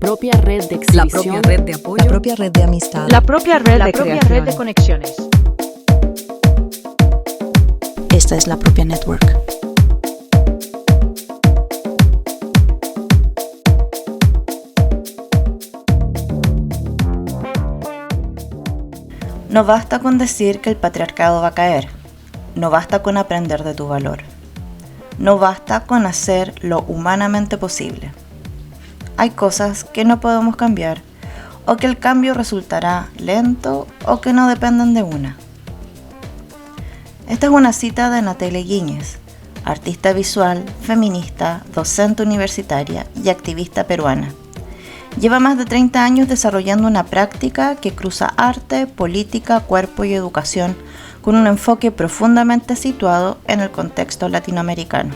propia red de la propia exhibición, red de apoyo, la propia red de amistad, la propia red de creación, de conexiones. esta es la propia network. No basta con decir que el patriarcado va a caer. No basta con aprender de tu valor. No basta con hacer lo humanamente posible. Hay cosas que no podemos cambiar, o que el cambio resultará lento o que no dependen de una. Esta es una cita de Natalie Guíñez, artista visual, feminista, docente universitaria y activista peruana. Lleva más de 30 años desarrollando una práctica que cruza arte, política, cuerpo y educación con un enfoque profundamente situado en el contexto latinoamericano.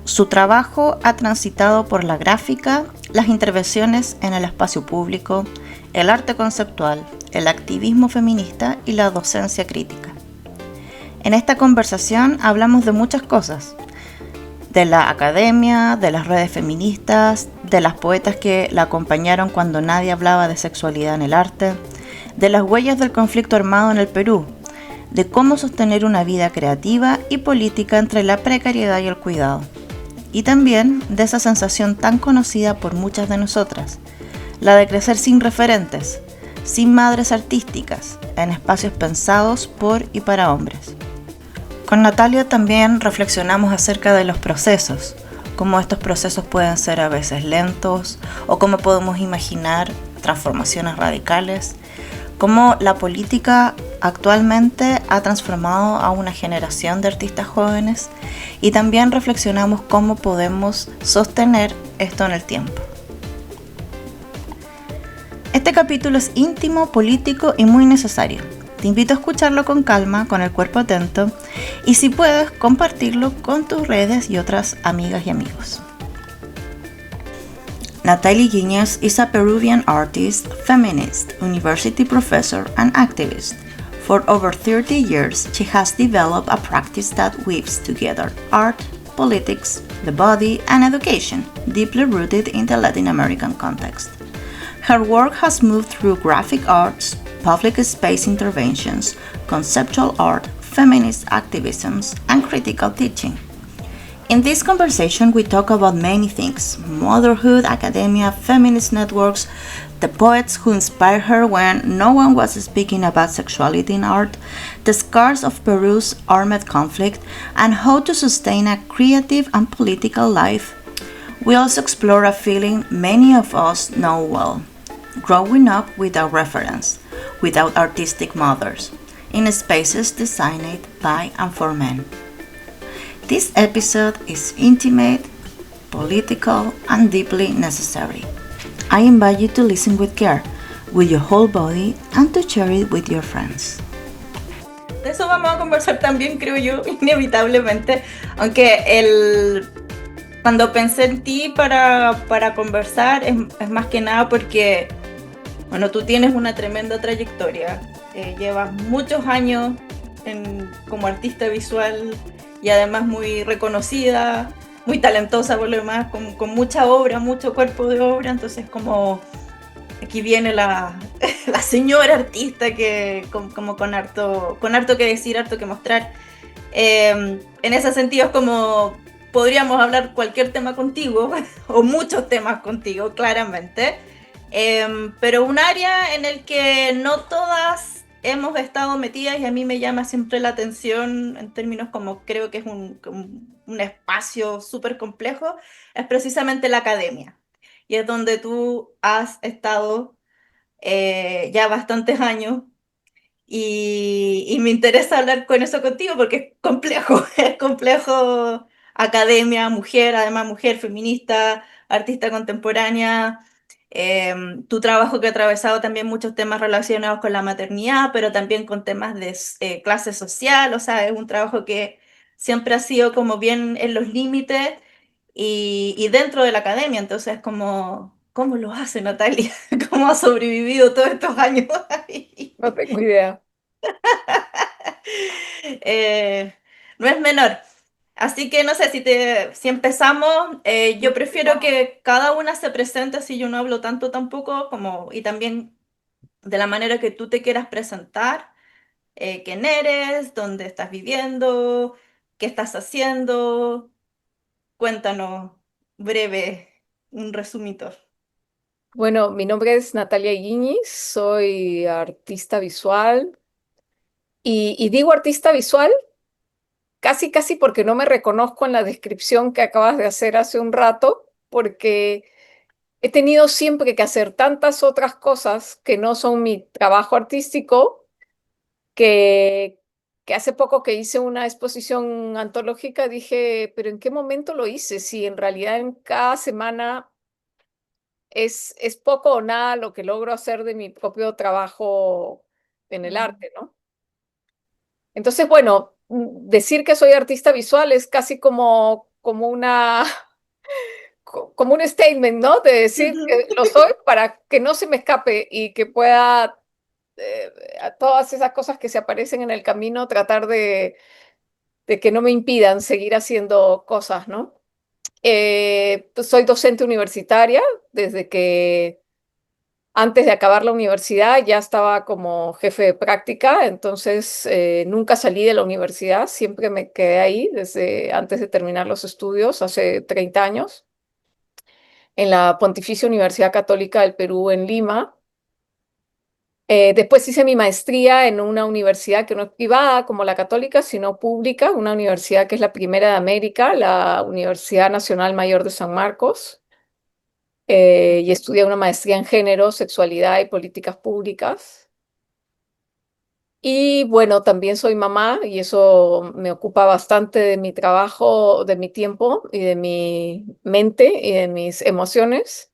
Su trabajo ha transitado por la gráfica, las intervenciones en el espacio público, el arte conceptual, el activismo feminista y la docencia crítica. En esta conversación hablamos de muchas cosas, de la academia, de las redes feministas, de las poetas que la acompañaron cuando nadie hablaba de sexualidad en el arte, de las huellas del conflicto armado en el Perú, de cómo sostener una vida creativa y política entre la precariedad y el cuidado, y también de esa sensación tan conocida por muchas de nosotras, la de crecer sin referentes, sin madres artísticas, en espacios pensados por y para hombres. Con Natalia también reflexionamos acerca de los procesos, cómo estos procesos pueden ser a veces lentos o cómo podemos imaginar transformaciones radicales, cómo la política actualmente ha transformado a una generación de artistas jóvenes y también reflexionamos cómo podemos sostener esto en el tiempo. Este capítulo es íntimo, político y muy necesario. Te invito a escucharlo con calma, con el cuerpo atento y si puedes, compartirlo con tus redes y otras amigas y amigos. Natalie Guíñez is a Peruvian artist, feminist, university professor and activist. For over 30 years, she has developed a practice that weaves together art, politics, the body, and education, deeply rooted in the Latin American context. Her work has moved through graphic arts, public space interventions, conceptual art, feminist activisms, and critical teaching. In this conversation, we talk about many things: motherhood, academia, feminist networks, the poets who inspired her when no one was speaking about sexuality in art, the scars of Peru's armed conflict, and how to sustain a creative and political life. We also explore a feeling many of us know well: growing up without reference, without artistic mothers, in spaces designed by and for men. This episode is intimate, political, and deeply necessary. I invite you to listen with care, with your whole body, and to share it with your friends. De eso vamos a conversar también, creo yo, inevitablemente, aunque cuando pensé en ti para conversar es más que nada porque, bueno, tú tienes una tremenda trayectoria, llevas muchos años como artista visual y además muy reconocida, muy talentosa por lo demás, con mucha obra, mucho cuerpo de obra, entonces como aquí viene la señora artista que como con harto que decir, harto que mostrar. En ese sentido es como podríamos hablar cualquier tema contigo o muchos temas contigo, claramente. Pero un área en el que no todas hemos estado metidas y a mí me llama siempre la atención en términos como creo que es un espacio súper complejo, es precisamente la academia. Y es donde tú has estado ya bastantes años y me interesa hablar con eso contigo porque es complejo academia, mujer, además mujer feminista, artista contemporánea. Tu trabajo que ha atravesado también muchos temas relacionados con la maternidad, pero también con temas de clase social, o sea, es un trabajo que siempre ha sido como bien en los límites y dentro de la academia, entonces ¿cómo lo hace Natalia? ¿Cómo ha sobrevivido todos estos años ahí? No tengo idea. No es menor. Así que no sé, si empezamos, yo prefiero que cada una se presente, así yo no hablo tanto tampoco, como, y también de la manera que tú te quieras presentar, quién eres, dónde estás viviendo, qué estás haciendo. Cuéntanos breve, un resumito. Bueno, mi nombre es Natalia Guiñiz, soy artista visual y digo artista visual casi porque no me reconozco en la descripción que acabas de hacer hace un rato, porque he tenido siempre que hacer tantas otras cosas que no son mi trabajo artístico, que, que hace poco que hice una exposición antológica dije, pero ¿en qué momento lo hice? Si en realidad en cada semana es poco o nada lo que logro hacer de mi propio trabajo en el Mm. arte, ¿no? Entonces, bueno, decir que soy artista visual es casi como una, como un statement, ¿no? De decir Ujú. que lo soy para que no se me escape y que pueda, a todas esas cosas que se aparecen en el camino, tratar de que no me impidan seguir haciendo cosas, ¿no? Pues soy docente universitaria desde que antes de acabar la universidad ya estaba como jefe de práctica, entonces nunca salí de la universidad, siempre me quedé ahí desde antes de terminar los estudios, hace 30 años, en la Pontificia Universidad Católica del Perú en Lima. Después hice mi maestría en una universidad que no es privada como la católica, sino pública, una universidad que es la primera de América, la Universidad Nacional Mayor de San Marcos, y estudié una maestría en género, sexualidad y políticas públicas. Y bueno, también soy mamá y eso me ocupa bastante de mi trabajo, de mi tiempo y de mi mente y de mis emociones.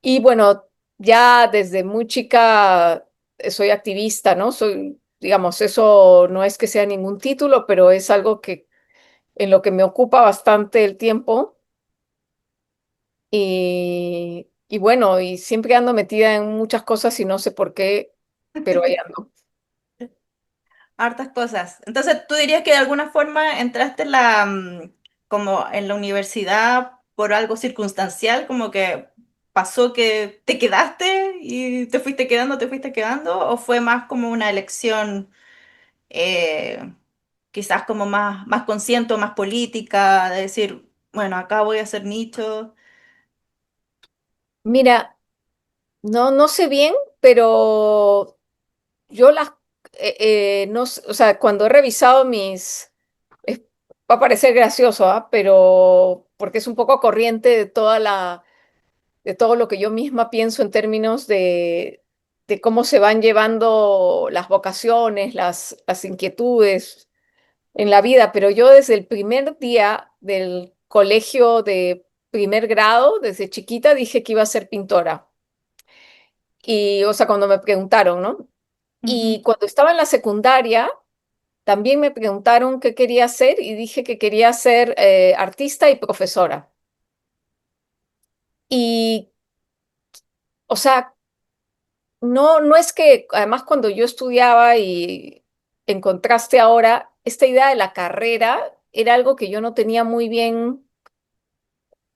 Y bueno, ya desde muy chica soy activista, ¿no? Soy, digamos, eso no es que sea ningún título, pero es algo que en lo que me ocupa bastante el tiempo. Y bueno, y siempre ando metida en muchas cosas y no sé por qué, pero ahí ando. Hartas cosas. Entonces, ¿tú dirías que de alguna forma entraste en la, como en la universidad por algo circunstancial, como que pasó que te quedaste y te fuiste quedando, o fue más como una elección eh, quizás como más consciente o más política, de decir, bueno, acá voy a hacer nicho? Mira, no sé bien, pero yo no, o sea, cuando he revisado es- va a parecer gracioso, ¿ah? Pero porque es un poco corriente de todo lo que yo misma pienso en términos de cómo se van llevando las vocaciones, las inquietudes en la vida. Pero yo desde el primer día del colegio de primer grado, desde chiquita, dije que iba a ser pintora. Y, o sea, cuando me preguntaron, ¿no? Ujú. Y cuando estaba en la secundaria, también me preguntaron qué quería hacer y dije que quería ser artista y profesora. Y, o sea, no es que, además cuando yo estudiaba y en contraste ahora, esta idea de la carrera era algo que yo no tenía muy bien,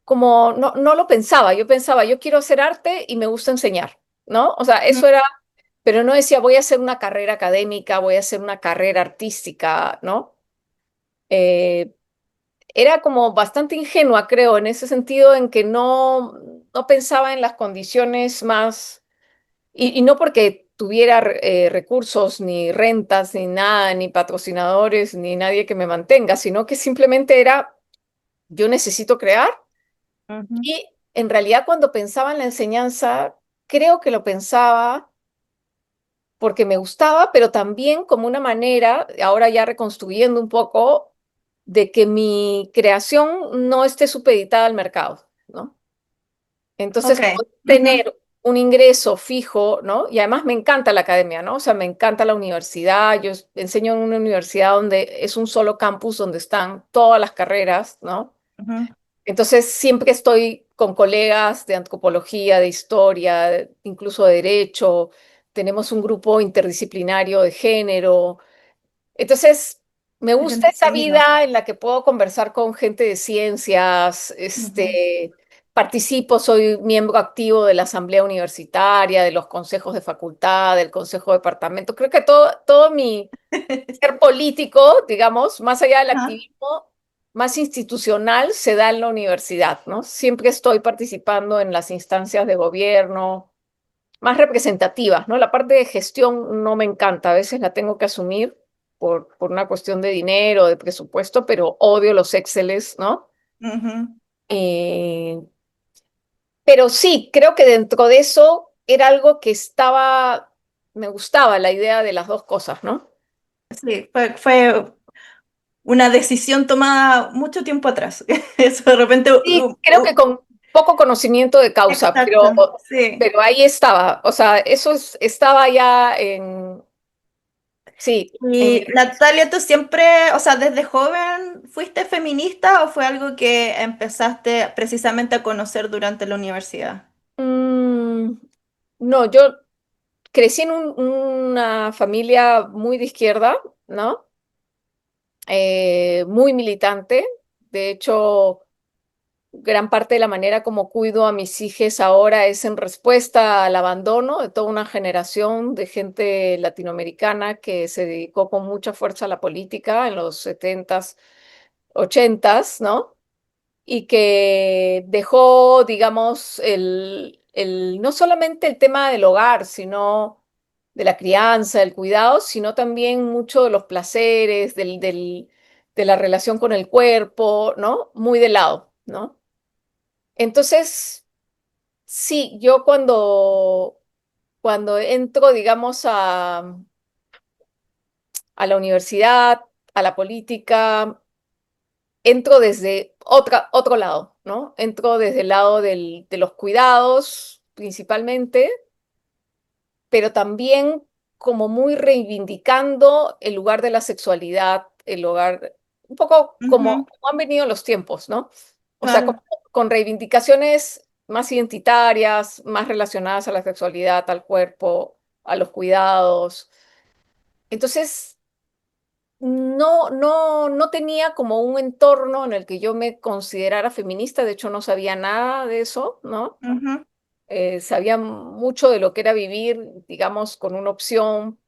como no lo pensaba. Yo pensaba, yo quiero hacer arte y me gusta enseñar, ¿no? O sea, Ujú. eso era, pero no decía, voy a hacer una carrera académica, voy a hacer una carrera artística, ¿no? Eh, Era como bastante ingenua, creo, en ese sentido en que no pensaba en las condiciones más, y no porque tuviera recursos, ni rentas, ni nada, ni patrocinadores, ni nadie que me mantenga, sino que simplemente era, yo necesito crear. Ujú. Y en realidad cuando pensaba en la enseñanza, creo que lo pensaba porque me gustaba, pero también como una manera, ahora ya reconstruyendo un poco, de que mi creación no esté supeditada al mercado, ¿no? Ok. Entonces, poder Ujú. tener un ingreso fijo, ¿no? Y además me encanta la academia, ¿no? O sea, me encanta la universidad. Yo enseño en una universidad donde es un solo campus donde están todas las carreras, ¿no? Ujú. Entonces, siempre estoy con colegas de antropología, de historia, incluso de derecho. Tenemos un grupo interdisciplinario de género. Entonces, Me Es gusta esa entretenido. vida en la que puedo conversar con gente de ciencias, Ujú. participo, soy miembro activo de la asamblea universitaria, de los consejos de facultad, del consejo de departamento. Creo que todo mi ser político, digamos, más allá del Ajá. activismo, más institucional, se da en la universidad, ¿no? Siempre estoy participando en las instancias de gobierno más representativas, ¿no? La parte de gestión no me encanta, a veces la tengo que asumir por una cuestión de dinero, de presupuesto, pero odio los Exceles, ¿no? Ujú. Eh, pero sí, creo que dentro de eso era algo que estaba, me gustaba la idea de las dos cosas, ¿no? Sí, fue una decisión tomada mucho tiempo atrás. Eso de repente, Sí, creo que con poco conocimiento de causa, exacto, sí. pero ahí estaba, o sea, estaba ya en, sí, en mi Y Natalia, ¿tú siempre, o sea, desde joven fuiste feminista o fue algo que empezaste precisamente a conocer durante la universidad? Mm, no, yo crecí en una familia muy de izquierda, ¿no? Muy militante. De hecho, gran parte de la manera como cuido a mis hijas ahora es en respuesta al abandono de toda una generación de gente latinoamericana que se dedicó con mucha fuerza a la política en los 70s, 80s, ¿no? Y que dejó, digamos, no solamente el tema del hogar, sino de la crianza, del cuidado, sino también mucho de los placeres, de la relación con el cuerpo, ¿no? Muy de lado, ¿no? Entonces, sí, yo cuando entro, digamos, a la universidad, a la política, entro desde otro lado, ¿no? Entro desde el lado de los cuidados, principalmente, pero también como muy reivindicando el lugar de la sexualidad, el lugar, un poco Ujú, como han venido los tiempos, ¿no? O sea, claro. con reivindicaciones más identitarias, más relacionadas a la sexualidad, al cuerpo, a los cuidados. Entonces, no tenía como un entorno en el que yo me considerara feminista, de hecho no sabía nada de eso, ¿no? Ujú, Sabía mucho de lo que era vivir, digamos, con una opción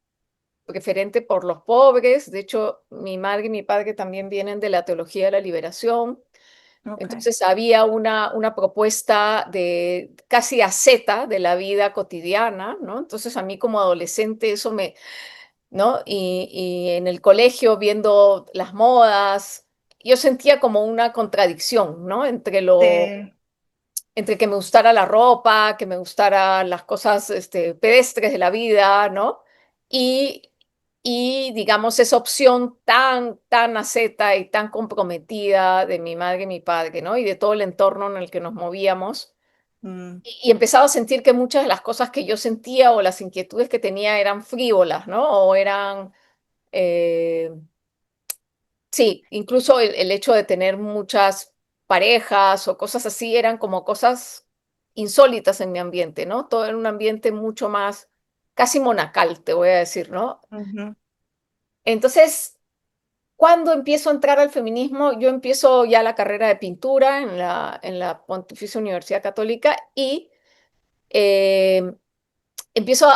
preferente por los pobres. De hecho, mi madre y mi padre también vienen de la teología de la liberación. ok. Entonces había una propuesta de casi asceta de la vida cotidiana, ¿no? Entonces a mí como adolescente eso me, ¿no? Y en el colegio viendo las modas, yo sentía como una contradicción, ¿no? Sí. Entre que me gustara la ropa, que me gustaran las cosas pedestres de la vida, ¿no? Y, y digamos, esa opción tan asceta y tan comprometida de mi madre y mi padre, ¿no? Y de todo el entorno en el que nos movíamos. Mm, Y empezaba a sentir que muchas de las cosas que yo sentía o las inquietudes que tenía eran frívolas, ¿no? O eran, eh, sí, incluso el hecho de tener muchas parejas o cosas así eran como cosas insólitas en mi ambiente, ¿no? Todo en un ambiente mucho más, casi monacal, te voy a decir, ¿no? ujú, Entonces, cuando empiezo a entrar al feminismo, yo empiezo ya la carrera de pintura en la Pontificia Universidad Católica y eh, empiezo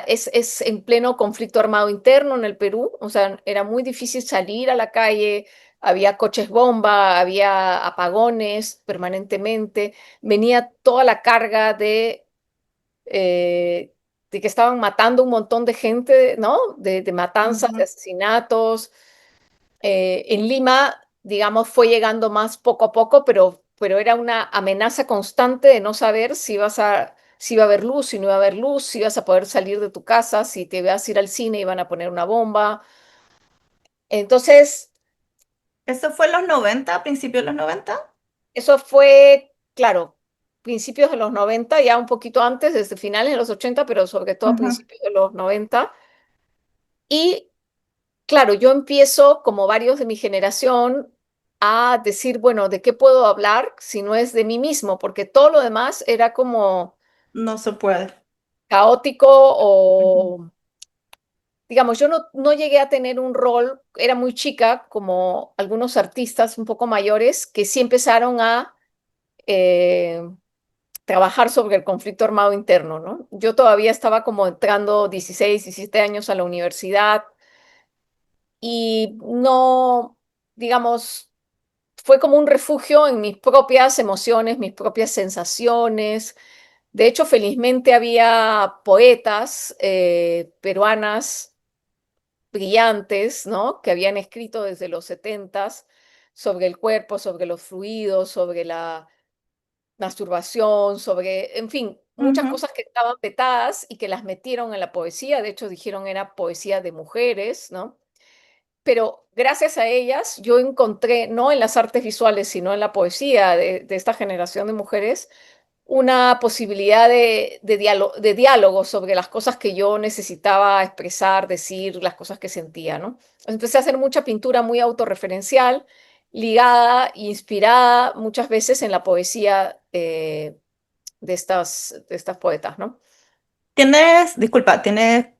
es en pleno conflicto armado interno en el Perú, o sea, era muy difícil salir a la calle, había coches bomba, había apagones permanentemente, venía toda la carga eh, de que estaban matando un montón de gente, ¿no? De matanzas, de ujú, asesinatos. En Lima, digamos, fue llegando más poco a poco, pero era una amenaza constante de no saber si iba a haber luz, si no iba a haber luz, si ibas a poder salir de tu casa, si te ibas a ir al cine, iban a poner una bomba. Entonces, ¿Eso fue en los 90, a principios de los 90? eso fue, claro, principios de los 90, ya un poquito antes, desde finales de los 80, pero sobre todo a Ujú, principios de los 90. Y claro, yo empiezo, como varios de mi generación, a decir, bueno, ¿de qué puedo hablar si no es de mí mismo? Porque todo lo demás era como no se puede. caótico Ujú, digamos, yo no llegué a tener un rol, era muy chica, como algunos artistas un poco mayores que sí empezaron a eh, trabajar sobre el conflicto armado interno, ¿no? Yo todavía estaba como entrando 16, 17 años a la universidad y no, digamos, fue como un refugio en mis propias emociones, mis propias sensaciones. De hecho, felizmente había poetas peruanas brillantes, ¿no? Que habían escrito desde los setentas sobre el cuerpo, sobre los fluidos, sobre la masturbación, sobre, en fin, muchas Ujú. cosas que estaban vetadas y que las metieron en la poesía. De hecho, dijeron era poesía de mujeres, ¿no? Pero gracias a ellas yo encontré, no en las artes visuales, sino en la poesía de esta generación de mujeres, una posibilidad de diálogo sobre las cosas que yo necesitaba expresar, decir, las cosas que sentía, ¿no? Empecé a hacer mucha pintura muy autorreferencial, ligada, inspirada muchas veces en la poesía de estas poetas, ¿no? Tienes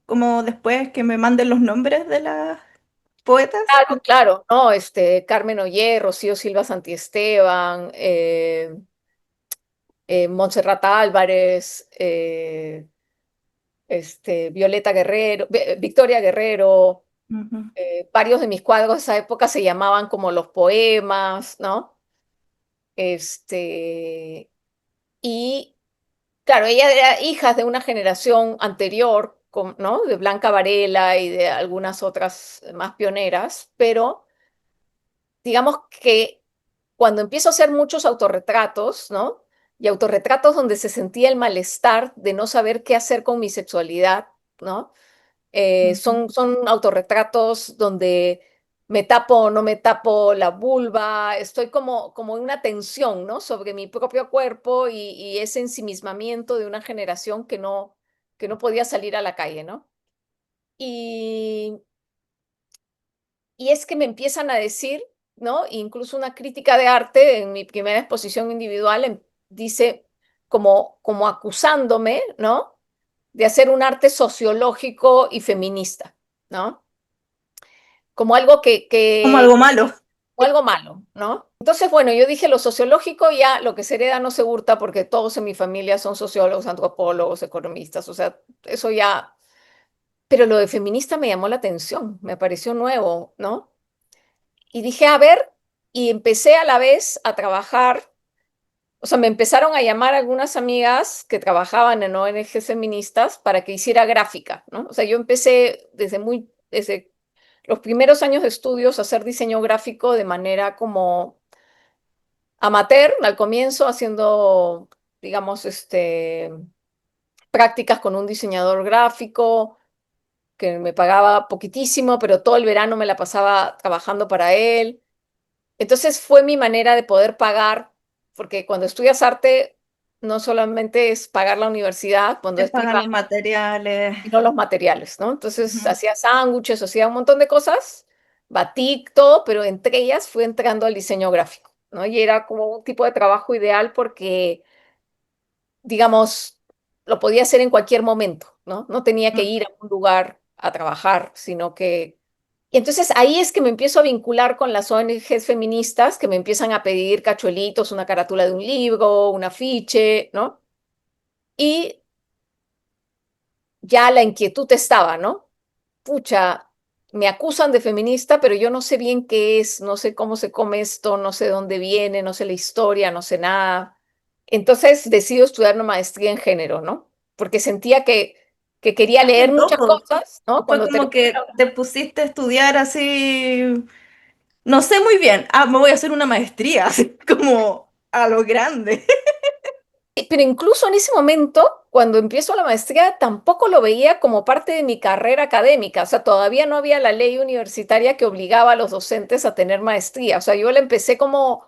como después que me manden los nombres de las poetas? Claro, claro, ¿no? Carmen Oller, Rocío Silva Santiesteban, Montserrat Álvarez, Violeta Guerrero, Victoria Guerrero, Ujú. varios de mis cuadros de esa época se llamaban como los poemas, ¿no? Este, y claro, ella era hija de una generación anterior, ¿no? De Blanca Varela y de algunas otras más pioneras, pero digamos que cuando empiezo a hacer muchos autorretratos, ¿no? Y autorretratos donde se sentía el malestar de no saber qué hacer con mi sexualidad, ¿no? Ujú. Son autorretratos donde me tapo o no me tapo la vulva, estoy como en una tensión, ¿no? Sobre mi propio cuerpo y ese ensimismamiento de una generación que no podía salir a la calle, ¿no? Y, y es que me empiezan a decir, ¿no? Incluso una crítica de arte en mi primera exposición individual dice como acusándome, ¿no? De hacer un arte sociológico y feminista, ¿no? Como algo Como algo malo. o algo malo, ¿no? Entonces, bueno, yo dije, lo sociológico ya, lo que se hereda no se hurta porque todos en mi familia son sociólogos, antropólogos, economistas, o sea, eso ya, pero lo de feminista me llamó la atención, me pareció nuevo, ¿no? Y dije, a ver, y empecé a la vez a trabajar, o sea, me empezaron a llamar algunas amigas que trabajaban en ONGs feministas para que hiciera gráfica, ¿no? O sea, yo empecé desde los primeros años de estudios a hacer diseño gráfico de manera como amateur al comienzo, haciendo, digamos, prácticas con un diseñador gráfico que me pagaba poquitísimo, pero todo el verano me la pasaba trabajando para él. Entonces fue mi manera de poder pagar, porque cuando estudias arte no solamente es pagar la universidad, cuando Te es pagan privada, los materiales. sino los materiales, ¿no? Entonces Ujú. hacía sándwiches, hacía un montón de cosas, batik, todo, pero entre ellas fui entrando al diseño gráfico, ¿no? Y era como un tipo de trabajo ideal porque, digamos, lo podía hacer en cualquier momento, ¿no? No tenía que ir a un lugar a trabajar, sino que... Y entonces ahí es que me empiezo a vincular con las ONGs feministas que me empiezan a pedir cachuelitos, una carátula de un libro, un afiche, ¿no? Y ya la inquietud estaba, ¿no? Pucha, me acusan de feminista, pero yo no sé bien qué es, no sé cómo se come esto, no sé dónde viene, no sé la historia, no sé nada. Entonces decido estudiar una maestría en género, ¿no? Porque sentía que quería Ah, qué leer muchas loco. cosas, ¿no? Fue Cuando como terminé que te pusiste a estudiar así. No sé muy bien. Ah, me voy a hacer una maestría, así como a lo grande. pero incluso en ese momento, cuando empiezo la maestría, tampoco lo veía como parte de mi carrera académica. O sea, todavía no había la ley universitaria que obligaba a los docentes a tener maestría. O sea, yo la empecé como,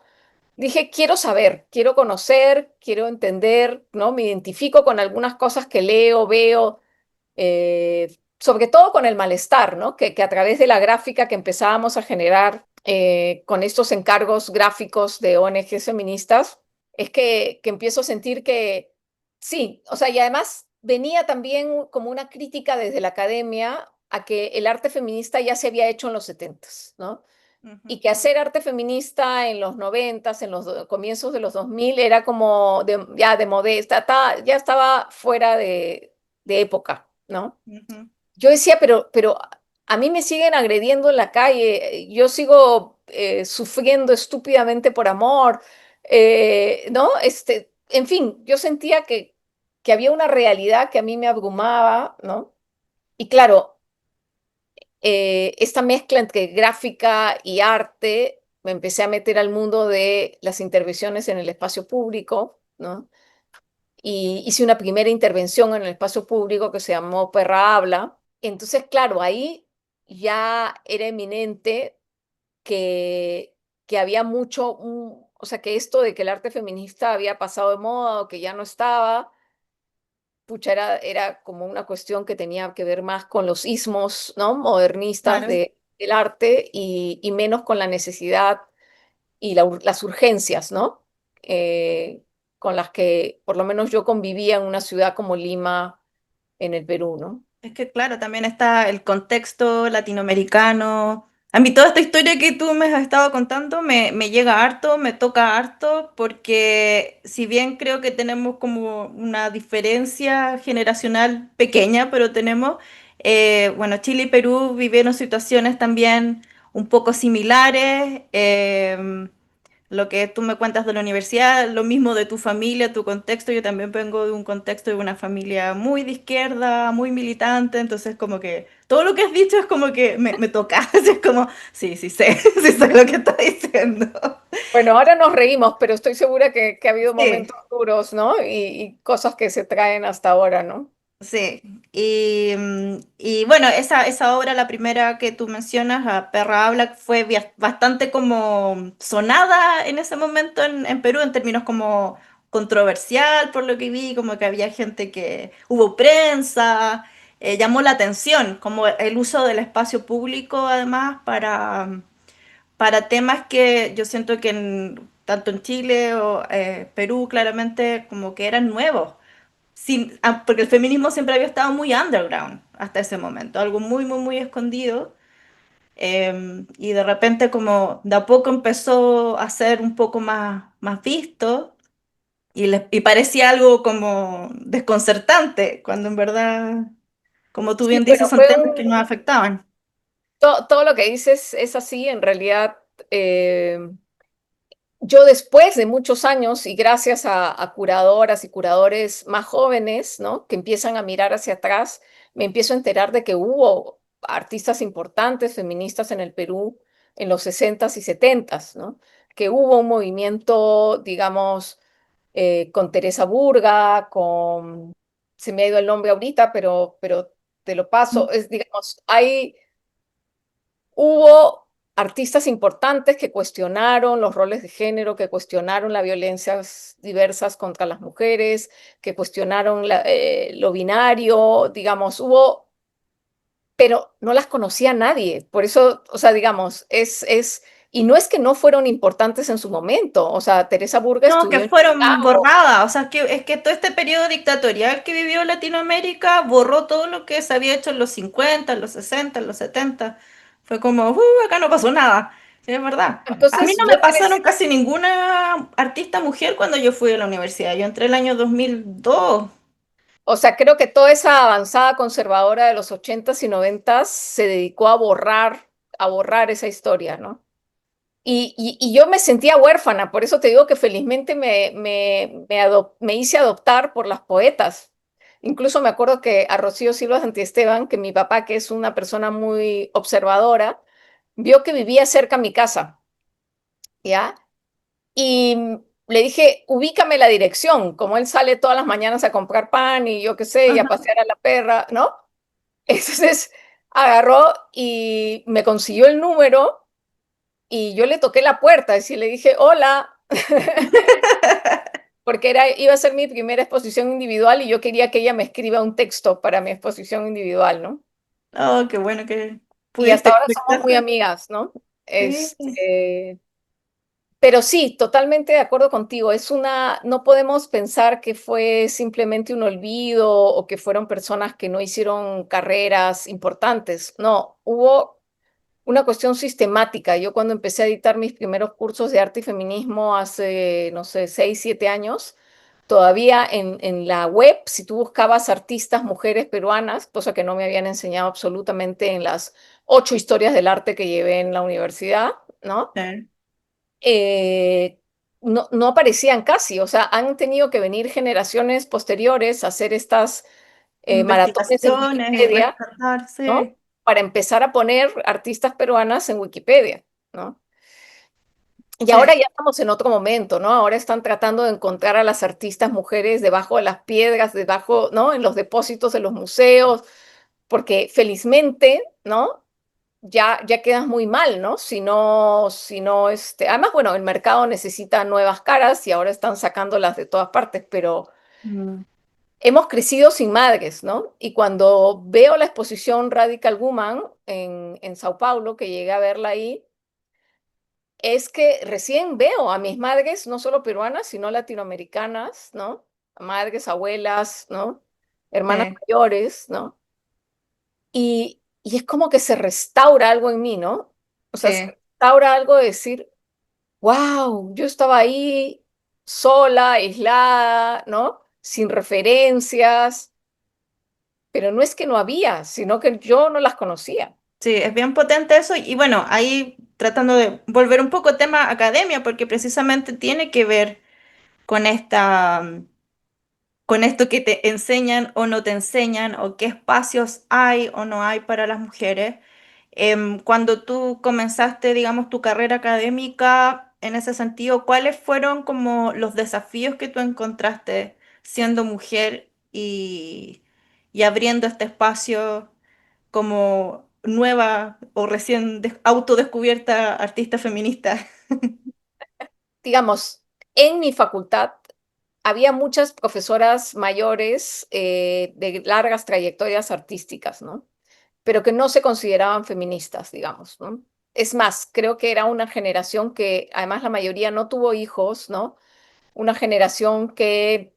dije, quiero saber, quiero conocer, quiero entender, ¿no? Me identifico con algunas cosas que leo, veo, sobre todo con el malestar, ¿no? Que a través de la gráfica que empezábamos a generar con estos encargos gráficos de ONGs feministas, es que empiezo a sentir que sí, o sea, y además venía también como una crítica desde la academia a que el arte feminista ya se había hecho en los 70s, ¿no? Ujú. Y que hacer arte feminista en los 90s, en los comienzos de los 2000, era como ya de modesta, ya estaba fuera de época, ¿no? Ujú. Yo decía, pero a mí me siguen agrediendo en la calle, yo sigo sufriendo estúpidamente por amor, ¿no? En fin, yo sentía que había una realidad que a mí me abrumaba, ¿no? Y claro, esta mezcla entre gráfica y arte, me empecé a meter al mundo de las intervenciones en el espacio público, ¿no? Y hice una primera intervención en el espacio público que se llamó Perra Habla. Entonces, claro, ahí ya era eminente que había mucho, o sea, que esto de que el arte feminista había pasado de moda o que ya no estaba, pucha, era como una cuestión que tenía que ver más con los ismos, ¿no? Modernistas Claro. del arte y menos con la necesidad y las urgencias, ¿no? Eh, con las que por lo menos yo convivía en una ciudad como Lima, en el Perú, ¿no? Es que claro, también está el contexto latinoamericano. A mí toda esta historia que tú me has estado contando me llega harto, me toca harto, porque si bien creo que tenemos como una diferencia generacional pequeña, pero tenemos, bueno, Chile y Perú vivieron situaciones también un poco similares. Lo que tú me cuentas de la universidad, lo mismo de tu familia, tu contexto. Yo también vengo de un contexto de una familia muy de izquierda, muy militante, entonces como que todo lo que has dicho es como que me toca. Así es como, sí, sí sé, sí sé lo que estás diciendo. Bueno, ahora nos reímos, pero estoy segura que ha habido Sí. momentos duros, ¿no? Y cosas que se traen hasta ahora, ¿no? Sí, y bueno, esa obra, la primera que tú mencionas, a Perra Habla, fue bastante como sonada en ese momento en Perú, en términos como controversial, por lo que vi, como que había gente que hubo prensa, llamó la atención, como el uso del espacio público, además, para temas que yo siento que tanto en Chile o Perú, claramente, como que eran nuevos porque el feminismo siempre había estado muy underground hasta ese momento, algo muy, muy, muy escondido. Y de repente como de a poco empezó a ser un poco más visto y parecía algo como desconcertante, cuando en verdad, como tú Sí, bien bueno, dices, son temas que nos afectaban. todo lo que dices es así, en realidad. Yo después de muchos años y gracias a curadoras y curadores más jóvenes, ¿no? Que empiezan a mirar hacia atrás, me empiezo a enterar de que hubo artistas importantes feministas en el Perú en los 60s y 70s, ¿no? Que hubo un movimiento, digamos, con Teresa Burga, se me ha ido el nombre ahorita, pero te lo paso, digamos, hubo artistas importantes que cuestionaron los roles de género, que cuestionaron las violencias diversas contra las mujeres, que cuestionaron lo binario, digamos, pero no las conocía nadie. Por eso, o sea, digamos, y no es que no fueron importantes en su momento. O sea, Teresa Burga No, que estudió en fueron Chicago. borradas, o sea, es que todo este periodo dictatorial que vivió Latinoamérica borró todo lo que se había hecho en los 50, en los 60, en los 70. Fue como, acá no pasó nada. Sí, es verdad. A mí Entonces no yo me pasaron crecí. casi ninguna artista mujer cuando yo fui a la universidad. Yo entré el año 2002. O sea, creo que toda esa avanzada conservadora de los 80s y 90s se dedicó a borrar esa historia, ¿no? Y yo me sentía huérfana, por eso te digo que felizmente me hice adoptar por las poetas. Incluso me acuerdo que a Rocío Silva Santiesteban, que mi papá, que es una persona muy observadora, vio que vivía cerca a mi casa, ¿ya? Y le dije, ubícame la dirección, como él sale todas las mañanas a comprar pan y yo qué sé, y a Ajá. pasear a la perra, ¿no? Entonces agarró y me consiguió el número y yo le toqué la puerta y le dije, hola, porque iba a ser mi primera exposición individual y yo quería que ella me escriba un texto para mi exposición individual, ¿no? Oh, qué bueno que Y hasta pudiste ahora somos muy conectarte. amigas, ¿no? Sí. Pero sí, totalmente de acuerdo contigo. No podemos pensar que fue simplemente un olvido o que fueron personas que no hicieron carreras importantes. No, hubo una cuestión sistemática. Yo cuando empecé a editar mis primeros cursos de arte y feminismo hace, no sé, 6, 7 años, todavía en la web, si tú buscabas artistas mujeres peruanas, cosa que no me habían enseñado absolutamente en las 8 historias del arte que llevé en la universidad, ¿no? Sí. eh, no aparecían casi, o sea, han tenido que venir generaciones posteriores a hacer estas maratones en Investigaciones y Wikipedia, rescatar, ¿no? sí. Para empezar a poner artistas peruanas en Wikipedia, ¿no? Y Sí. ahora ya estamos en otro momento, ¿no? Ahora están tratando de encontrar a las artistas mujeres debajo de las piedras, debajo, ¿no? En los depósitos de los museos, porque felizmente, ¿no? Ya quedas muy mal, ¿no? Además, bueno, el mercado necesita nuevas caras y ahora están sacándolas de todas partes, pero Mm. hemos crecido sin madres, ¿no? Y cuando veo la exposición Radical Woman en Sao Paulo, que llegué a verla ahí, es que recién veo a mis madres, no solo peruanas, sino latinoamericanas, ¿no? Madres, abuelas, ¿no? Hermanas Sí, mayores, ¿no? Y es como que se restaura algo en mí, ¿no? O sea, se sí. restaura algo de decir, wow, yo estaba ahí sola, aislada, ¿no? Sin referencias, pero no es que no había, sino que yo no las conocía. Sí, es bien potente eso y bueno, ahí tratando de volver un poco tema academia, porque precisamente tiene que ver con con esto que te enseñan o no te enseñan, o qué espacios hay o no hay para las mujeres. Cuando tú comenzaste, digamos, tu carrera académica, en ese sentido, ¿cuáles fueron como los desafíos que tú encontraste siendo mujer y abriendo este espacio como nueva o recién autodescubierta artista feminista? Digamos, en mi facultad había muchas profesoras mayores de largas trayectorias artísticas, ¿no? Pero que no se consideraban feministas, digamos, ¿no? Es más, creo que era una generación que además la mayoría no tuvo hijos, ¿no? Una generación que,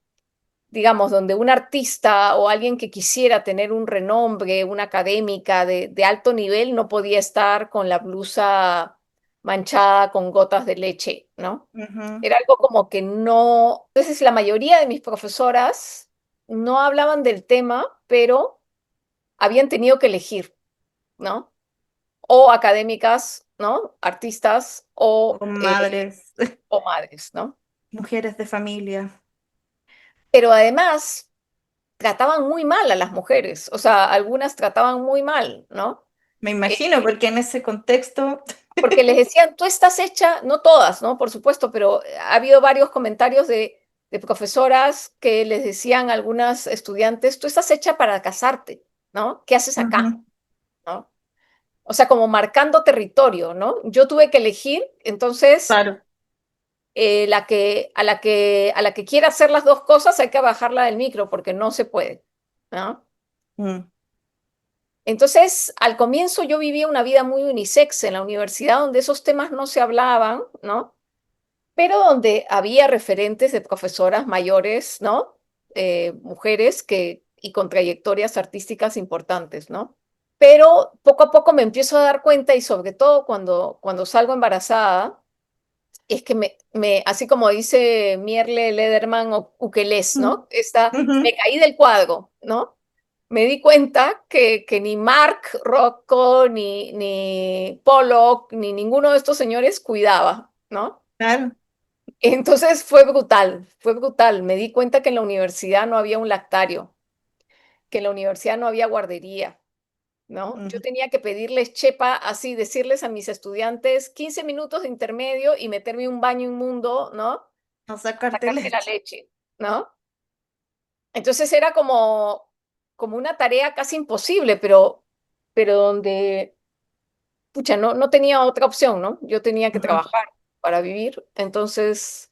digamos, donde un artista o alguien que quisiera tener un renombre, una académica de alto nivel, no podía estar con la blusa manchada con gotas de leche, ¿no? Ujú. Era algo como que no. Entonces, la mayoría de mis profesoras no hablaban del tema, pero habían tenido que elegir, ¿no? O académicas, ¿no? Artistas O madres, o madres, ¿no? mujeres de familia. Pero además trataban muy mal a las mujeres, o sea, algunas trataban muy mal, ¿no? Me Eh, imagino, porque en ese contexto, Porque les decían, tú estás hecha, no todas, ¿no? Por supuesto, pero ha habido varios comentarios de profesoras que les decían a algunas estudiantes, tú estás hecha para casarte, ¿no? ¿Qué haces acá? ujú, ¿No? O sea, como marcando territorio, ¿no? Yo tuve que elegir, entonces, claro. a la que quiera hacer las dos cosas hay que bajarla del micro porque no se puede, ¿no? Mm, Entonces, al comienzo yo vivía una vida muy unisex en la universidad donde esos temas no se hablaban, ¿no? Pero donde había referentes de profesoras mayores, ¿no? Mujeres y con trayectorias artísticas importantes, ¿no? Pero poco a poco me empiezo a dar cuenta y sobre todo cuando salgo embarazada, es que así como dice Mierle Lederman o Ukeles, mm, ¿no? Me ujú, caí del cuadro, ¿no? Me di cuenta que ni Mark Rocco, ni Pollock, ni ninguno de estos señores cuidaba, ¿no? claro. Entonces fue brutal, fue brutal. Me di cuenta que en la universidad no había un lactario, que en la universidad no había guardería, ¿no? Yo Mm, tenía que pedirles chepa, así decirles a mis estudiantes 15 minutos de intermedio y meterme un baño inmundo, ¿no? a sacarte Sacarme la leche. leche, ¿no? Entonces era como una tarea casi imposible, pero donde, pucha, no tenía otra opción, ¿no? Yo tenía que Ujú, trabajar para vivir. Entonces,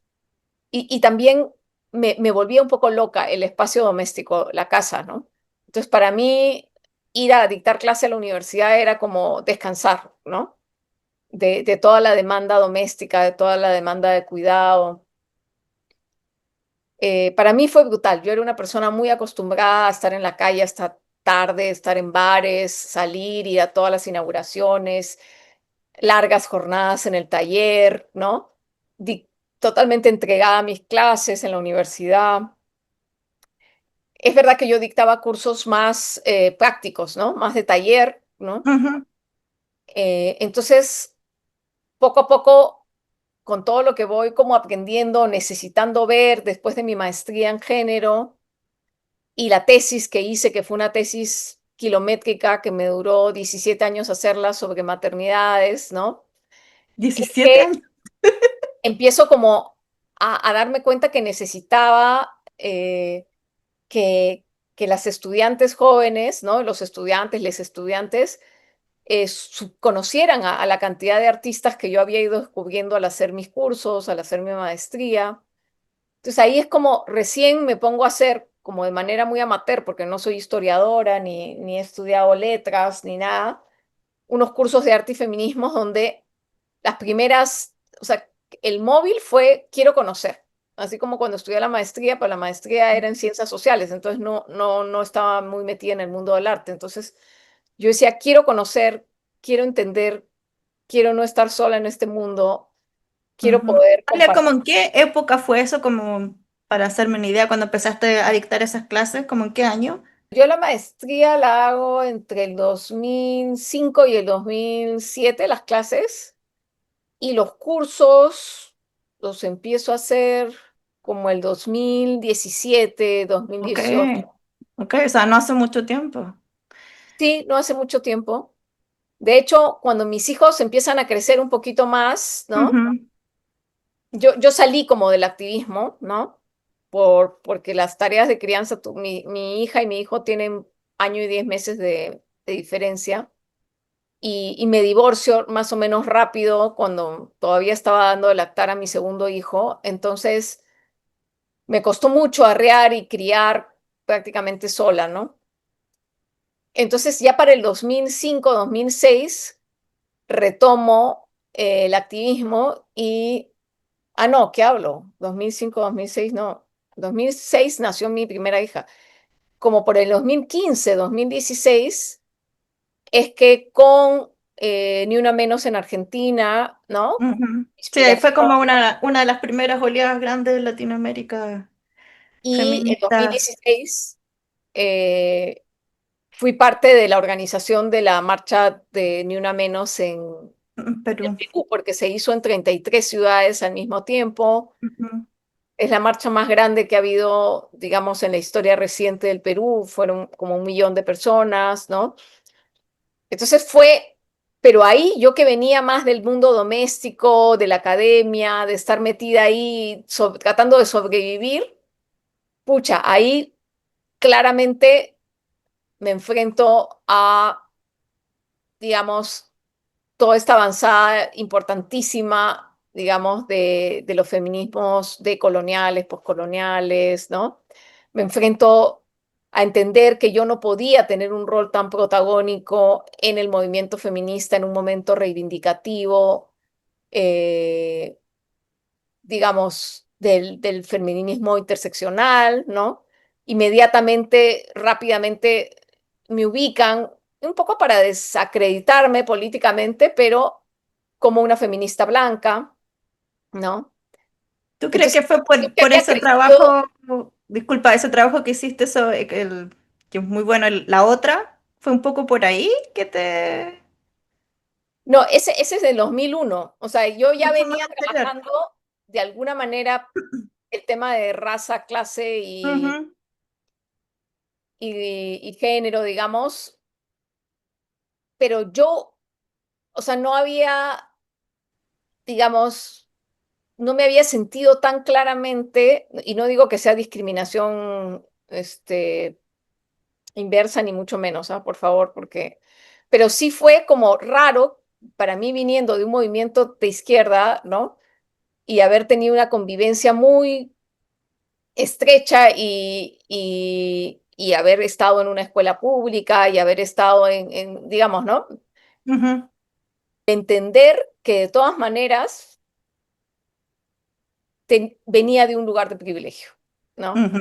y también me volvía un poco loca el espacio doméstico, la casa, ¿no? Entonces, para mí, ir a dictar clase a la universidad era como descansar, ¿no? de toda la demanda doméstica, de toda la demanda de cuidado. Para mí fue brutal. Yo era una persona muy acostumbrada a estar en la calle hasta tarde, estar en bares, salir, ir a todas las inauguraciones, largas jornadas en el taller, ¿no? Di- Totalmente entregada a mis clases en la universidad. Es verdad que yo dictaba cursos más prácticos, ¿no? Más de taller, ¿no? Ujú. Entonces, poco a poco, con todo lo que voy como aprendiendo, necesitando ver después de mi maestría en género y la tesis que hice, que fue una tesis kilométrica que me duró 17 años hacerla sobre maternidades, ¿no? Es 17 que años. empiezo como a darme cuenta que necesitaba que, que las estudiantes jóvenes, ¿no? Los estudiantes, les estudiantes, conocieran a la cantidad de artistas que yo había ido descubriendo al hacer mis cursos, al hacer mi maestría. Entonces ahí es como recién me pongo a hacer, como de manera muy amateur, porque no soy historiadora, ni he estudiado letras, ni nada, unos cursos de arte y feminismo donde las primeras, o sea, el móvil fue quiero conocer, así como cuando estudié la maestría, pero la maestría era en ciencias sociales, entonces no estaba muy metida en el mundo del arte. Entonces yo decía, quiero conocer, quiero entender, quiero no estar sola en este mundo, quiero Ujú. poder Natalia, ¿cómo compartir. en qué época fue eso? Como para hacerme una idea, cuando empezaste a dictar esas clases, ¿cómo en qué año? Yo la maestría la hago entre el 2005 y el 2007 las clases, y los cursos los empiezo a hacer como el 2017, Ok, 2018. ok, o sea, no hace mucho tiempo. Sí, no hace mucho tiempo. De hecho, cuando mis hijos empiezan a crecer un poquito más, ¿no? Ujú, Yo salí como del activismo, ¿no? Porque las tareas de crianza, mi hija y mi hijo tienen año y 10 meses de diferencia. Y me divorcio más o menos rápido cuando todavía estaba dando de lactar a mi segundo hijo. Entonces me costó mucho arrear y criar prácticamente sola, ¿no? Entonces ya para el 2005, 2006 retomo el activismo y, no, ¿qué hablo? 2005, 2006, no. 2006 nació mi primera hija. Como por el 2015, 2016 es que con Ni Una Menos en Argentina, ¿no? ujú. Sí, ahí fue Inspiración. como una de las primeras oleadas grandes de Latinoamérica Y en feministas 2016 eh, fui parte de la organización de la marcha de Ni Una Menos en en Perú. Perú, porque se hizo en 33 ciudades al mismo tiempo. Ujú. Es la marcha más grande que ha habido, digamos, en la historia reciente del Perú. Fueron como 1 millón de personas, ¿no? Entonces fue, pero ahí yo que venía más del mundo doméstico, de la academia, de estar metida ahí, tratando de sobrevivir, pucha, ahí claramente me enfrento a, digamos, toda esta avanzada importantísima, digamos, de los feminismos decoloniales, poscoloniales, ¿no? Me enfrento a entender que yo no podía tener un rol tan protagónico en el movimiento feminista en un momento reivindicativo, eh, digamos, del feminismo interseccional, ¿no? Inmediatamente, rápidamente me ubican un poco para desacreditarme políticamente, pero como una feminista blanca, ¿no? ¿Tú crees Entonces, que fue siempre por había ese creído, trabajo, disculpa, ese trabajo que hiciste, que es muy bueno, la otra, fue un poco por ahí que te... no, ese es del 2001, o sea, yo ya Mucho más venía anterior. trabajando de alguna manera el tema de raza, clase Ujú, y género, digamos, pero yo, o sea, no había, digamos, no me había sentido tan claramente, y no digo que sea discriminación, inversa, ni mucho menos, ¿ah? Por favor, porque, pero sí fue como raro para mí viniendo de un movimiento de izquierda, ¿no? Y haber tenido una convivencia muy estrecha y haber estado en una escuela pública y haber estado digamos, ¿no? ujú. entender que de todas maneras venía de un lugar de privilegio, ¿no? Ujú.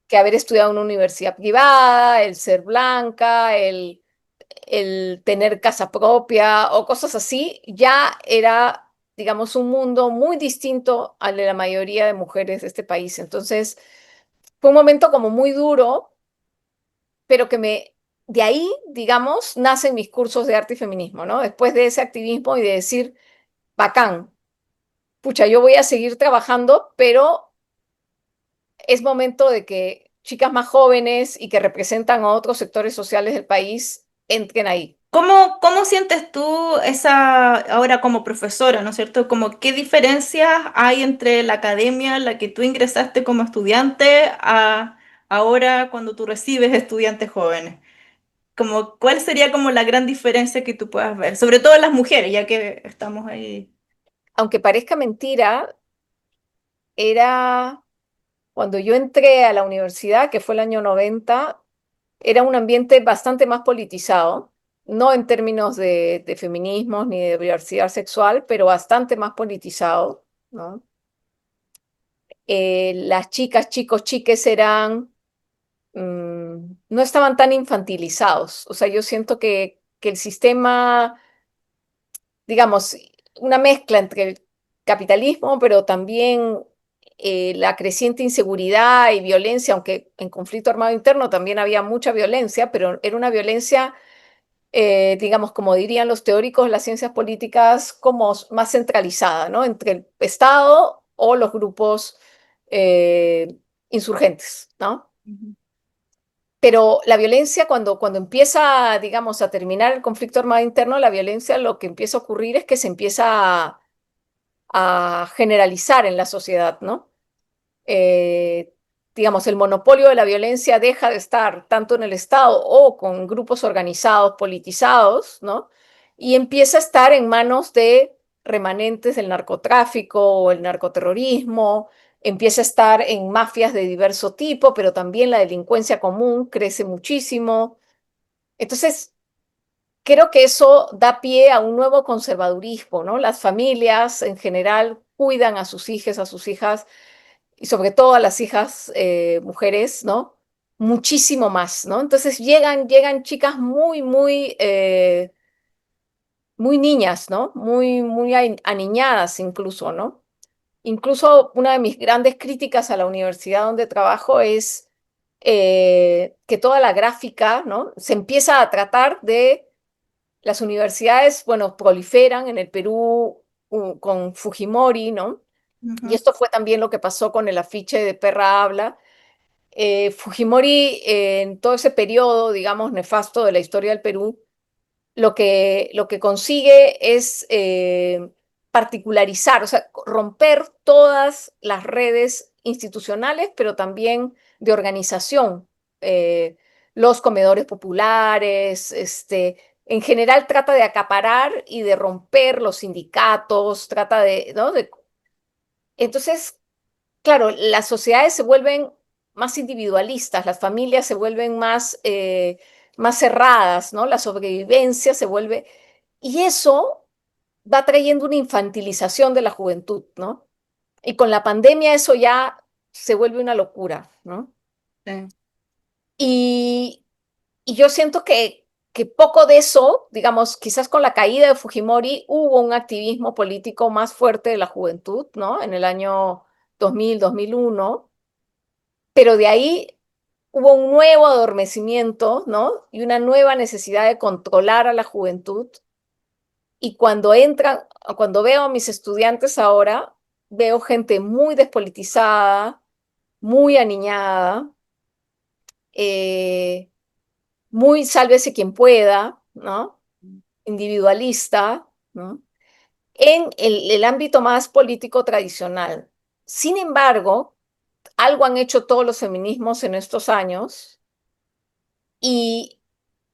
Que haber estudiado en una universidad privada, el ser blanca, el tener casa propia o cosas así, ya era, digamos, un mundo muy distinto al de la mayoría de mujeres de este país. Entonces, fue un momento como muy duro, pero de ahí, digamos, nacen mis cursos de arte y feminismo, ¿no? Después de ese activismo y de decir, bacán, pucha, yo voy a seguir trabajando, pero es momento de que chicas más jóvenes y que representan a otros sectores sociales del país entren ahí. ¿Cómo sientes tú esa, ahora como profesora, ¿no es cierto? Como qué diferencias hay entre la academia en la que tú ingresaste como estudiante a ahora cuando tú recibes estudiantes jóvenes? Como, ¿cuál sería como la gran diferencia que tú puedas ver? Sobre todo en las mujeres, ya que estamos ahí. Aunque parezca mentira, era cuando yo entré a la universidad, que fue el año 90, era un ambiente bastante más politizado, no en términos de feminismos ni de diversidad sexual, pero bastante más politizado, ¿no? Las chicas, chicos, chiques no estaban tan infantilizados. O sea, yo siento que el sistema, digamos, una mezcla entre el capitalismo, pero también la creciente inseguridad y violencia, aunque en conflicto armado interno también había mucha violencia, pero era una violencia, digamos, como dirían los teóricos de las ciencias políticas, como más centralizada, ¿no? Entre el Estado o los grupos eh, insurgentes, ¿no? Ujú, Pero la violencia, cuando empieza, digamos, a terminar el conflicto armado interno, la violencia lo que empieza a ocurrir es que se empieza a generalizar en la sociedad, ¿no? eh, digamos, el monopolio de la violencia deja de estar tanto en el Estado o con grupos organizados, politizados, ¿no? Y empieza a estar en manos de remanentes del narcotráfico o el narcoterrorismo, empieza a estar en mafias de diverso tipo, pero también la delincuencia común crece muchísimo. Entonces, creo que eso da pie a un nuevo conservadurismo, ¿no? Las familias en general cuidan a sus hijos, a sus hijas y sobre todo a las hijas mujeres, ¿no? Muchísimo más, ¿no? Entonces llegan chicas muy niñas, ¿no? Muy aniñadas incluso, ¿no? Incluso una de mis grandes críticas a la universidad donde trabajo es que toda la gráfica, ¿no? Se empieza a tratar de las universidades, bueno, proliferan en el Perú con Fujimori, ¿no? Y ujú, esto fue también lo que pasó con el afiche de Perra Habla. Fujimori, en todo ese periodo, digamos, nefasto de la historia del Perú, lo que consigue es particularizar, o sea, romper todas las redes institucionales, pero también de organización. Eh, los comedores populares, en general trata de acaparar y de romper los sindicatos, trata de, ¿no? Entonces, claro, las sociedades se vuelven más individualistas, las familias se vuelven más cerradas, ¿no? La sobrevivencia se vuelve... Y eso va trayendo una infantilización de la juventud, ¿no? Y con la pandemia eso ya se vuelve una locura, ¿no? sí. Y, y yo siento que poco de eso, digamos, quizás con la caída de Fujimori hubo un activismo político más fuerte de la juventud, ¿no? En el año 2000, 2001, pero de ahí hubo un nuevo adormecimiento, ¿no? Y una nueva necesidad de controlar a la juventud. Y cuando veo a mis estudiantes ahora, veo gente muy despolitizada, muy aniñada, eh, muy sálvese quien pueda, ¿no? Individualista, ¿no? En el ámbito más político tradicional. Sin embargo, algo han hecho todos los feminismos en estos años y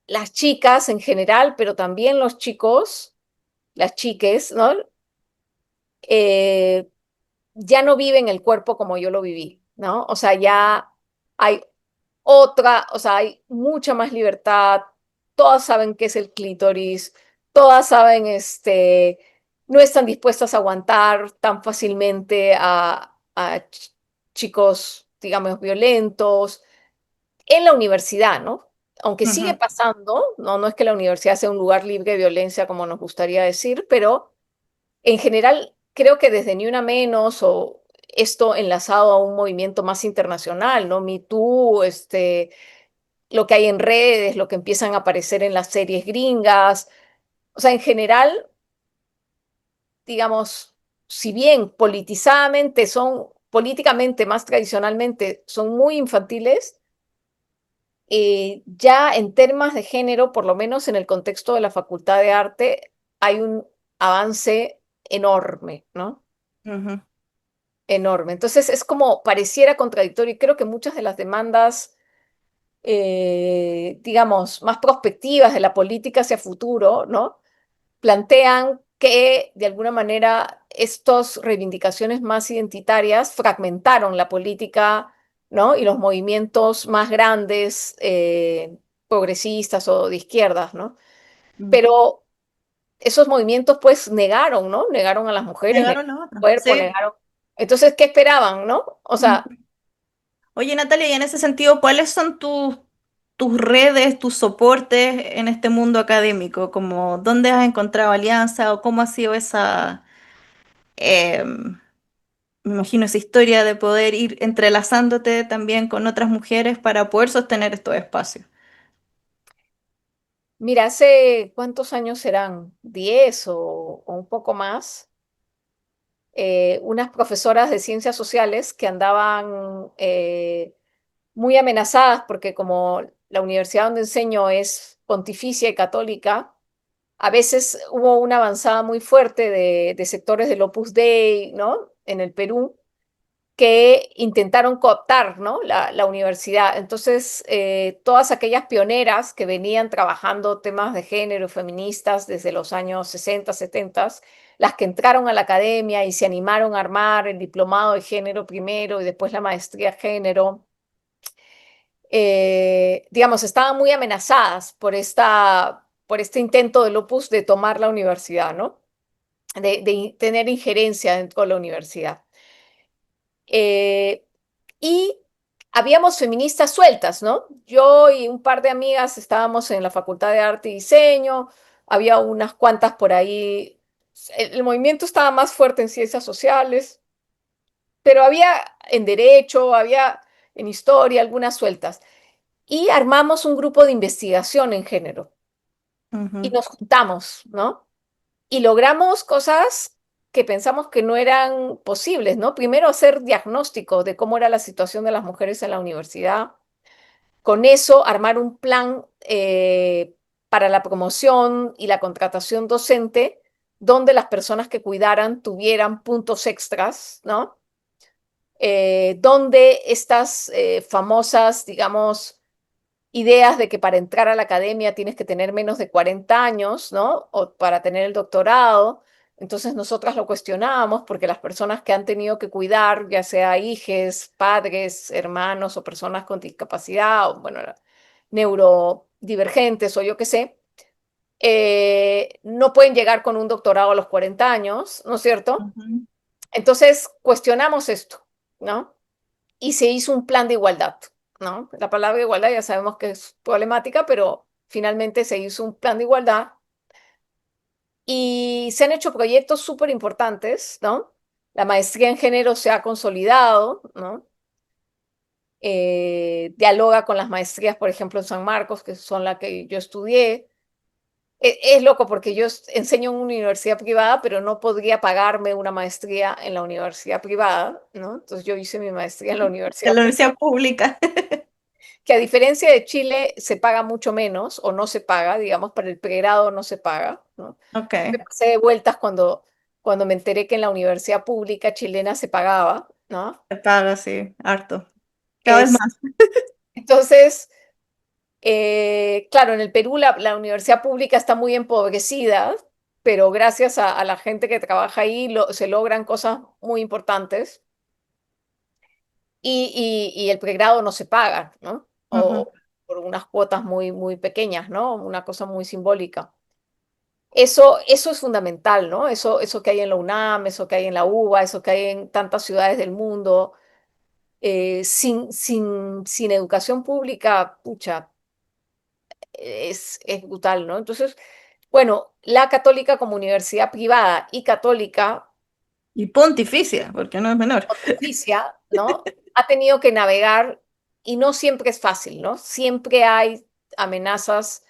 las chicas en general, pero también los chicos, las chiques, ¿no? Eh, ya no viven el cuerpo como yo lo viví, ¿no? O sea, ya hay o sea, hay mucha más libertad, todas saben qué es el clítoris, todas saben, no están dispuestas a aguantar tan fácilmente a chicos, digamos, violentos en la universidad, ¿no? Aunque sigue Ujú, pasando, no, no es que la universidad sea un lugar libre de violencia como nos gustaría decir, pero en general creo que desde Ni Una Menos o esto enlazado a un movimiento más internacional, ¿no? Me Too, lo que hay en redes, lo que empiezan a aparecer en las series gringas, o sea, en general, digamos, si bien politizadamente son, políticamente más tradicionalmente son muy infantiles, ya en temas de género, por lo menos en el contexto de la Facultad de Arte, hay un avance enorme, ¿no? ujú. Enorme. Entonces es como pareciera contradictorio y creo que muchas de las demandas, digamos, más prospectivas de la política hacia futuro, ¿no? Plantean que de alguna manera estas reivindicaciones más identitarias fragmentaron la política, ¿no? Y los movimientos más grandes, progresistas o de izquierdas, ¿no? Mm. Pero esos movimientos pues negaron, ¿no? Negaron a las mujeres, negaron Negaron la el otra. cuerpo, Sí. negaron. Entonces, ¿qué esperaban, no? O sea, Ujú. Oye, Natalia, y en ese sentido, ¿cuáles son tus redes, tus soportes en este mundo académico? Como, ¿dónde has encontrado alianza o cómo ha sido esa, me imagino, esa historia de poder ir entrelazándote también con otras mujeres para poder sostener estos espacios? mira, hace cuántos años serán, 10 o un poco más, unas profesoras de ciencias sociales que andaban muy amenazadas porque como la universidad donde enseño es pontificia y católica, a veces hubo una avanzada muy fuerte de sectores del Opus Dei, ¿no? En el Perú, que intentaron cooptar, ¿no? La universidad. Entonces, todas aquellas pioneras que venían trabajando temas de género feministas desde los años 60, 70, las que entraron a la academia y se animaron a armar el diplomado de género primero y después la maestría de género, digamos, estaban muy amenazadas por este intento del Opus de tomar la universidad, ¿no? De tener injerencia dentro de la universidad. Eh, y habíamos feministas sueltas, ¿no? Yo y un par de amigas estábamos en la Facultad de Arte y Diseño, había unas cuantas por ahí. El movimiento estaba más fuerte en ciencias sociales, pero había en derecho, había en historia algunas sueltas. Y armamos un grupo de investigación en género y Ujú, nos juntamos, ¿no? Y logramos cosas que pensamos que no eran posibles, ¿no? Primero hacer diagnóstico de cómo era la situación de las mujeres en la universidad. Con eso, armar un plan para la promoción y la contratación docente donde las personas que cuidaran tuvieran puntos extras, ¿no? Donde estas famosas, digamos, ideas de que para entrar a la academia tienes que tener menos de 40 años, ¿no? O para tener el doctorado. Entonces nosotras lo cuestionábamos porque las personas que han tenido que cuidar, ya sea hijes, padres, hermanos o personas con discapacidad, o bueno, neurodivergentes o yo qué sé, no pueden llegar con un doctorado a los 40 años, ¿no es cierto? ujú, Entonces cuestionamos esto, ¿no? Y se hizo un plan de igualdad, ¿no? La palabra igualdad ya sabemos que es problemática, pero finalmente se hizo un plan de igualdad y se han hecho proyectos súper importantes, ¿no? La maestría en género se ha consolidado, ¿no? Dialoga con las maestrías, por ejemplo, en San Marcos, que son la que yo estudié. Es loco porque yo enseño en una universidad privada, pero no podría pagarme una maestría en la universidad privada, ¿no? Entonces yo hice mi maestría en la en universidad la pública, universidad pública. que a diferencia de Chile se paga mucho menos o no se paga, digamos, para el pregrado no se paga, ¿no? Ok, Me pasé de vueltas cuando me enteré que en la universidad pública chilena se pagaba, ¿no? te paga, sí, harto. Cada vez Es, más. entonces, claro, en el Perú la universidad pública está muy empobrecida, pero gracias a la gente que trabaja ahí se logran cosas muy importantes y el pregrado no se paga, ¿no? Ujú, O por unas cuotas muy, muy pequeñas, ¿no? Una cosa muy simbólica. eso es fundamental, ¿no? Eso que hay en la UNAM, eso que hay en la UBA, eso que hay en tantas ciudades del mundo, sin educación pública, pucha, es brutal, ¿no? Entonces, bueno, la católica como universidad privada y católica Y pontificia, porque no es menor. pontificia, ¿no? Ha tenido que navegar y no siempre es fácil, ¿no? Siempre hay amenazas,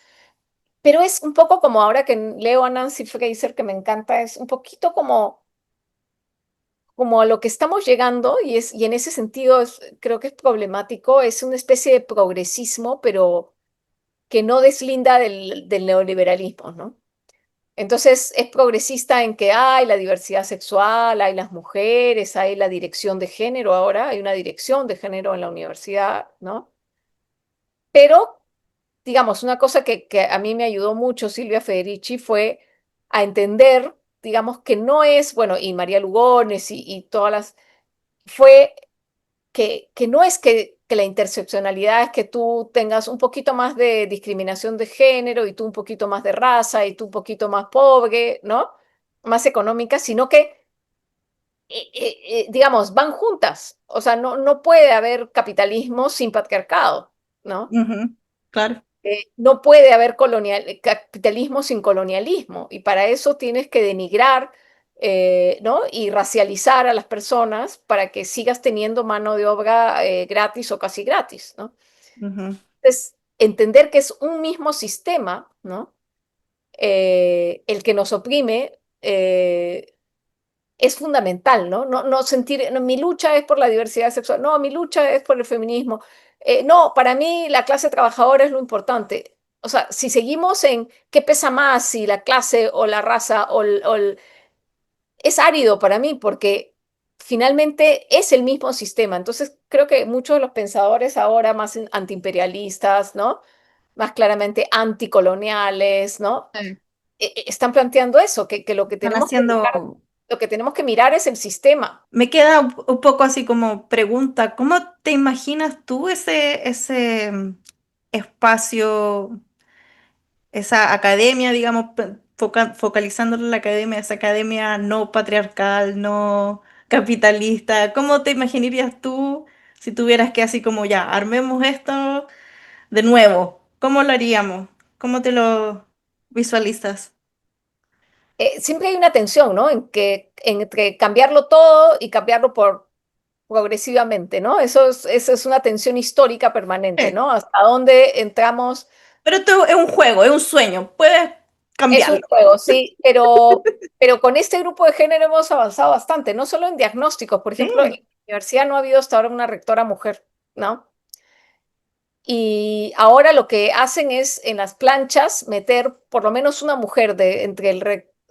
pero es un poco como ahora que leo a Nancy Fraser, que me encanta, es un poquito como a lo que estamos llegando y en ese sentido creo que es problemático, es una especie de progresismo, pero que no deslinda del neoliberalismo, ¿no? Entonces es progresista en que hay la diversidad sexual, hay las mujeres, hay la dirección de género ahora, hay una dirección de género en la universidad, ¿no? Pero, digamos, una cosa que a mí me ayudó mucho Silvia Federici fue a entender, digamos, que no es, bueno, y María Lugones y todas las, fue que no es que la interseccionalidad es que tú tengas un poquito más de discriminación de género y tú un poquito más de raza y tú un poquito más pobre, ¿no? Más económica, sino que, digamos, van juntas. O sea, no puede haber capitalismo sin patriarcado, ¿no? Ujú, claro. No puede haber capitalismo sin colonialismo y para eso tienes que denigrar, ¿no? Y racializar a las personas para que sigas teniendo mano de obra gratis o casi gratis, ¿no? Ujú. Entonces, entender que es un mismo sistema, ¿no? El que nos oprime es fundamental, ¿no? No sentir, no, mi lucha es por la diversidad sexual, no, mi lucha es por el feminismo. No, para mí la clase trabajadora es lo importante. O sea, si seguimos en qué pesa más, si la clase o la raza es árido para mí porque finalmente es el mismo sistema. Entonces, creo que muchos de los pensadores ahora más antiimperialistas, ¿no? Más claramente anticoloniales, ¿no? Sí. Están planteando eso, que Están haciendo. lo que tenemos que mirar es el sistema. Me queda un poco así como pregunta, ¿cómo te imaginas tú ese espacio, esa academia, digamos, focalizándolo en la academia, esa academia no patriarcal, no capitalista? ¿Cómo te imaginarías tú si tuvieras que así como ya, armemos esto de nuevo? ¿Cómo lo haríamos? ¿Cómo te lo visualizas? Siempre hay una tensión, ¿no? Entre cambiarlo todo y cambiarlo progresivamente, ¿no? Eso es una tensión histórica permanente, Sí. ¿no? Hasta dónde entramos. Pero esto es un juego, es un sueño, puedes Es un cambiarlo. juego, sí, pero con este grupo de género hemos avanzado bastante, no solo en diagnósticos. Por ejemplo, en la Sí. universidad no ha habido hasta ahora una rectora mujer, ¿no? Y ahora lo que hacen es en las planchas meter por lo menos una mujer entre el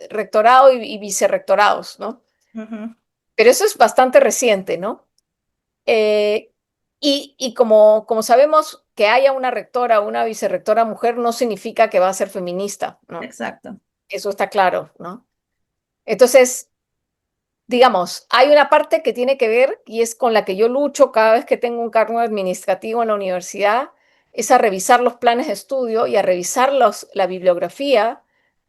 rectorado y vicerrectorados, ¿no? Ujú. Pero eso es bastante reciente, ¿no? Eh, y como sabemos que haya una rectora o una vicerrectora mujer no significa que va a ser feminista, ¿no? Exacto. Eso está claro, ¿no? Entonces, digamos, hay una parte que tiene que ver y es con la que yo lucho cada vez que tengo un cargo administrativo en la universidad, es a revisar los planes de estudio y a revisar la bibliografía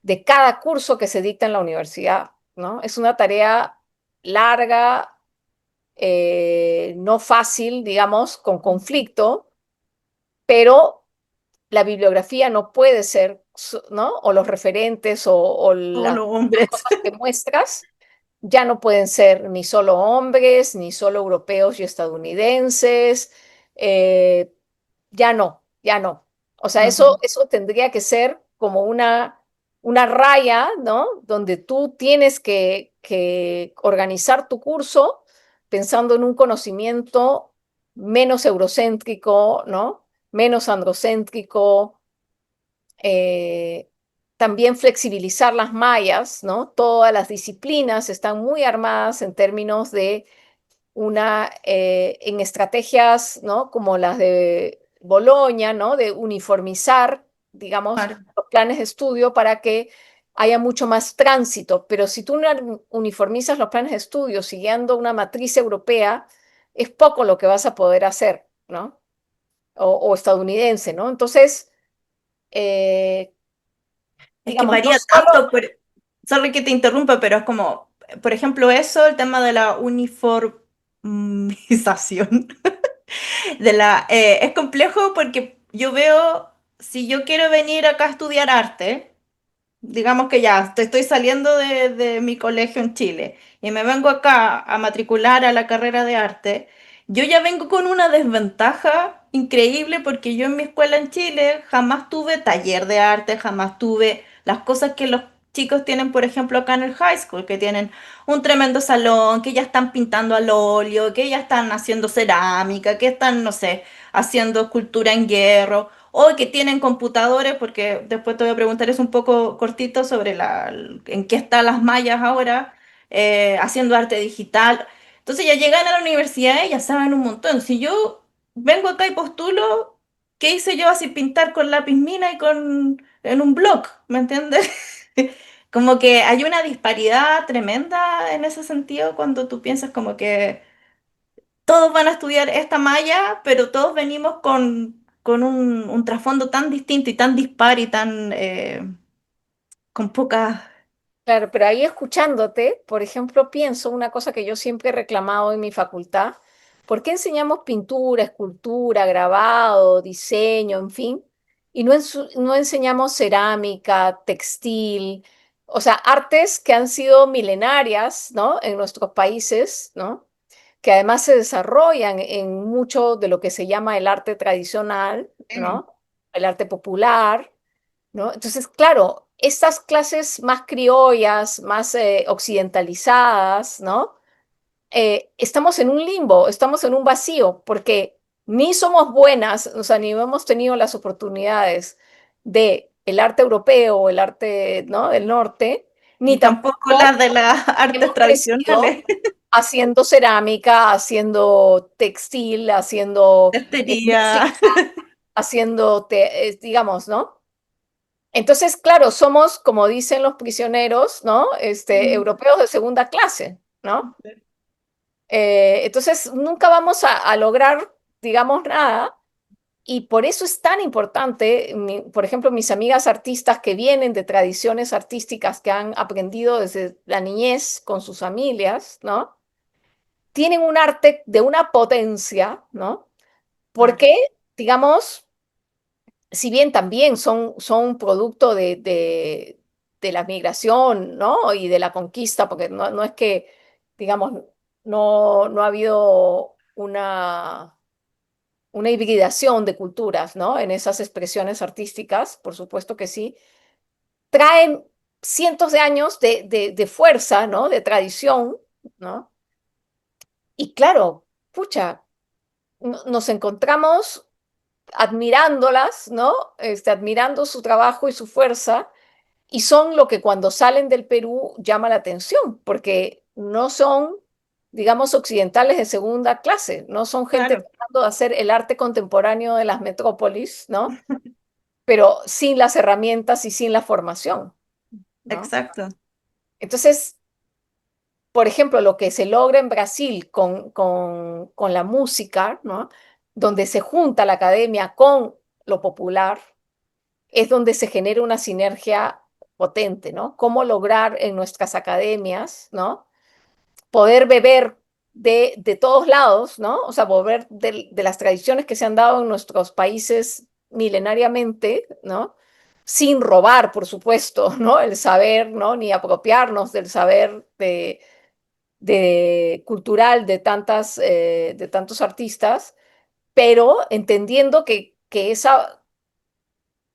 de cada curso que se dicta en la universidad, ¿no? Es una tarea larga, no fácil, digamos, con conflicto, pero la bibliografía no puede ser, ¿no? O los referentes o Todos las los hombres. cosas que muestras ya no pueden ser ni solo hombres, ni solo europeos y estadounidenses, eh, ya no. O sea, Ujú. eso tendría que ser como una raya, ¿no? Donde tú tienes que organizar tu curso pensando en un conocimiento menos eurocéntrico, ¿no? Menos androcéntrico, eh, también flexibilizar las mallas, ¿no? Todas las disciplinas están muy armadas en términos de en estrategias, ¿no? Como las de Boloña, ¿no? De uniformizar, digamos, Claro. los planes de estudio para que haya mucho más tránsito. Pero si tú no uniformizas los planes de estudio siguiendo una matriz europea, es poco lo que vas a poder hacer, ¿no? O estadounidense, ¿no? Entonces, eh, Es que digamos, no varía solo, tanto, sorry que te interrumpa, pero es como, por ejemplo, eso, el tema de la uniformización es complejo porque yo veo, si yo quiero venir acá a estudiar arte, digamos que ya estoy saliendo de mi colegio en Chile y me vengo acá a matricular a la carrera de arte, yo ya vengo con una desventaja increíble porque yo en mi escuela en Chile jamás tuve taller de arte, jamás tuve las cosas que los chicos tienen, por ejemplo, acá en el high school, que tienen un tremendo salón, que ya están pintando al óleo, que ya están haciendo cerámica, que están, no sé, haciendo escultura en hierro o que tienen computadores, porque después te voy a preguntar es un poco cortito sobre en qué están las mallas ahora, haciendo arte digital. Entonces ya llegan a la universidad y ya saben un montón. Si yo vengo acá y postulo, ¿qué hice yo así pintar con lápiz mina y en un blog? ¿Me entiendes? Como que hay una disparidad tremenda en ese sentido cuando tú piensas como que todos van a estudiar esta malla, pero todos venimos con un trasfondo tan distinto y tan dispar y tan con pocas... claro, pero ahí escuchándote, por ejemplo, pienso una cosa que yo siempre he reclamado en mi facultad. ¿Por qué enseñamos pintura, escultura, grabado, diseño, en fin? Y no enseñamos cerámica, textil, o sea, artes que han sido milenarias, ¿no? En nuestros países, ¿no? Que además se desarrollan en mucho de lo que se llama el arte tradicional, Sí, ¿no? El arte popular, ¿no? Entonces, claro, estas clases más criollas, más occidentalizadas, ¿no? Estamos en un limbo, estamos en un vacío, porque ni somos buenas, o sea, ni hemos tenido las oportunidades de el arte europeo o el arte, ¿no? del norte, ni ni tampoco las tampoco de las artes hemos crecido tradicionales, haciendo cerámica, haciendo textil, haciendo testería. música, haciendo, digamos, ¿no? Entonces, claro, somos, como dicen los prisioneros, ¿no? Europeos de segunda clase, ¿no? Entonces, nunca vamos a lograr, digamos, nada. Y por eso es tan importante, por ejemplo, mis amigas artistas que vienen de tradiciones artísticas que han aprendido desde la niñez con sus familias, ¿no? Tienen un arte de una potencia, ¿no? Claro, Porque, digamos, si bien también son producto de la migración, ¿no? Y de la conquista, porque no es que, digamos, no ha habido una hibridación de culturas, ¿no? En esas expresiones artísticas, por supuesto que sí, traen cientos de años de fuerza, ¿no? De tradición, ¿no? Y claro, pucha, nos encontramos admirándolas, ¿no? Admirando su trabajo y su fuerza, y son lo que cuando salen del Perú llama la atención, porque no son, digamos, occidentales de segunda clase, no son gente claro, tratando de hacer el arte contemporáneo de las metrópolis, ¿no? Pero sin las herramientas y sin la formación, ¿no? exacto. Entonces, por ejemplo, lo que se logra en Brasil con la música, ¿no? Donde se junta la academia con lo popular, es donde se genera una sinergia potente, ¿no? Cómo lograr en nuestras academias, ¿no? Poder beber de todos lados, ¿no? O sea, volver de las tradiciones que se han dado en nuestros países milenariamente, ¿no? Sin robar, por supuesto, ¿no? El saber, ¿no? Ni apropiarnos del saber cultural de tantos artistas, pero entendiendo que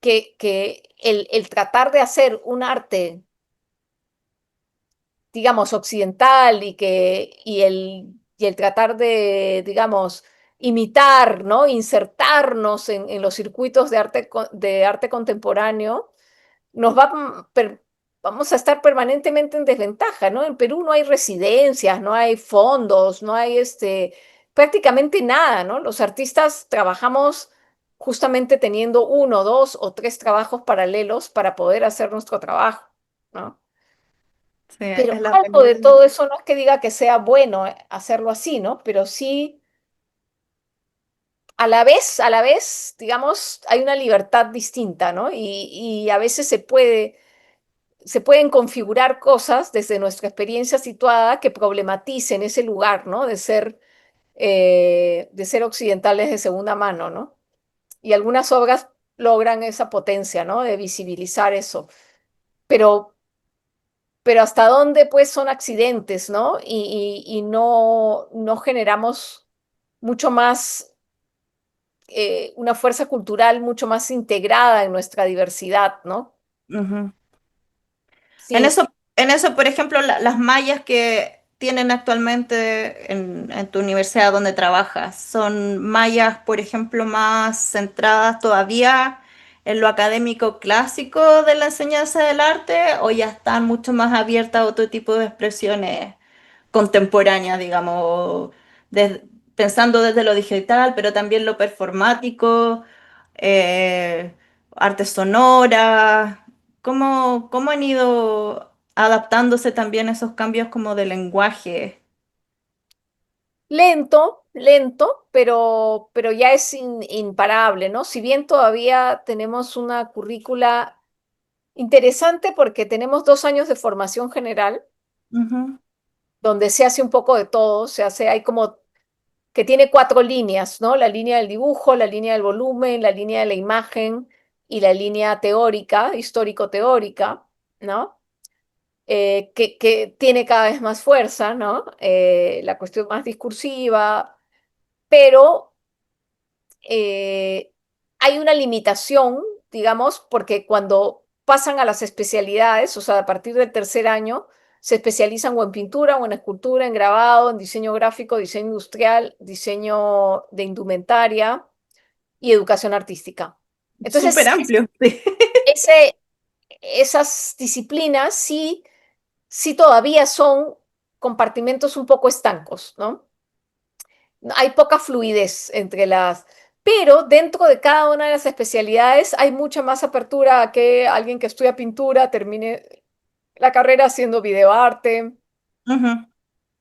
el tratar de hacer un arte, digamos, occidental y el tratar de, digamos, imitar, ¿no? Insertarnos en los circuitos de arte contemporáneo, nos va, vamos a estar permanentemente en desventaja, ¿no? En Perú no hay residencias, no hay fondos, no hay prácticamente nada, ¿no? Los artistas trabajamos justamente teniendo uno, dos o tres trabajos paralelos para poder hacer nuestro trabajo, ¿no? Sí, Pero es la algo pena. de todo eso no es que diga que sea bueno hacerlo así, ¿no? Pero sí, digamos, hay una libertad distinta, ¿no? Y a veces se puede. se pueden configurar cosas desde nuestra experiencia situada que problematicen ese lugar, ¿no? De ser occidentales de segunda mano, ¿no? Y algunas obras logran esa potencia, ¿no? De visibilizar eso. Pero, pero hasta dónde, pues, son accidentes, ¿no? Y no generamos mucho más, una fuerza cultural mucho más integrada en nuestra diversidad, ¿no? Ujú. Sí, sí. En eso, por ejemplo, las mallas que tienen actualmente en tu universidad donde trabajas, ¿son mallas, por ejemplo, más centradas todavía en lo académico clásico de la enseñanza del arte o ya están mucho más abiertas a otro tipo de expresiones contemporáneas, digamos, des- pensando desde lo digital, pero también lo performático, eh, arte sonora? ¿Cómo han ido adaptándose también esos cambios como de lenguaje? Lento, lento, pero ya es imparable, ¿no? Si bien todavía tenemos una currícula interesante porque tenemos 2 años de formación general, Ujú, donde se hace un poco de todo, hay como que tiene 4 líneas, ¿no? La línea del dibujo, la línea del volumen, la línea de la imagen y la línea teórica, histórico-teórica, ¿no? Que tiene cada vez más fuerza, ¿no? La cuestión más discursiva, pero hay una limitación, digamos, porque cuando pasan a las especialidades, o sea, a partir del tercer año, se especializan o en pintura o en escultura, en grabado, en diseño gráfico, diseño industrial, diseño de indumentaria y educación artística. súper Entonces, amplio. Sí. ese, esas disciplinas sí todavía son compartimentos un poco estancos, ¿no? Hay poca fluidez entre las, pero dentro de cada una de las especialidades hay mucha más apertura a que alguien que estudia pintura termine la carrera haciendo videoarte, Ujú,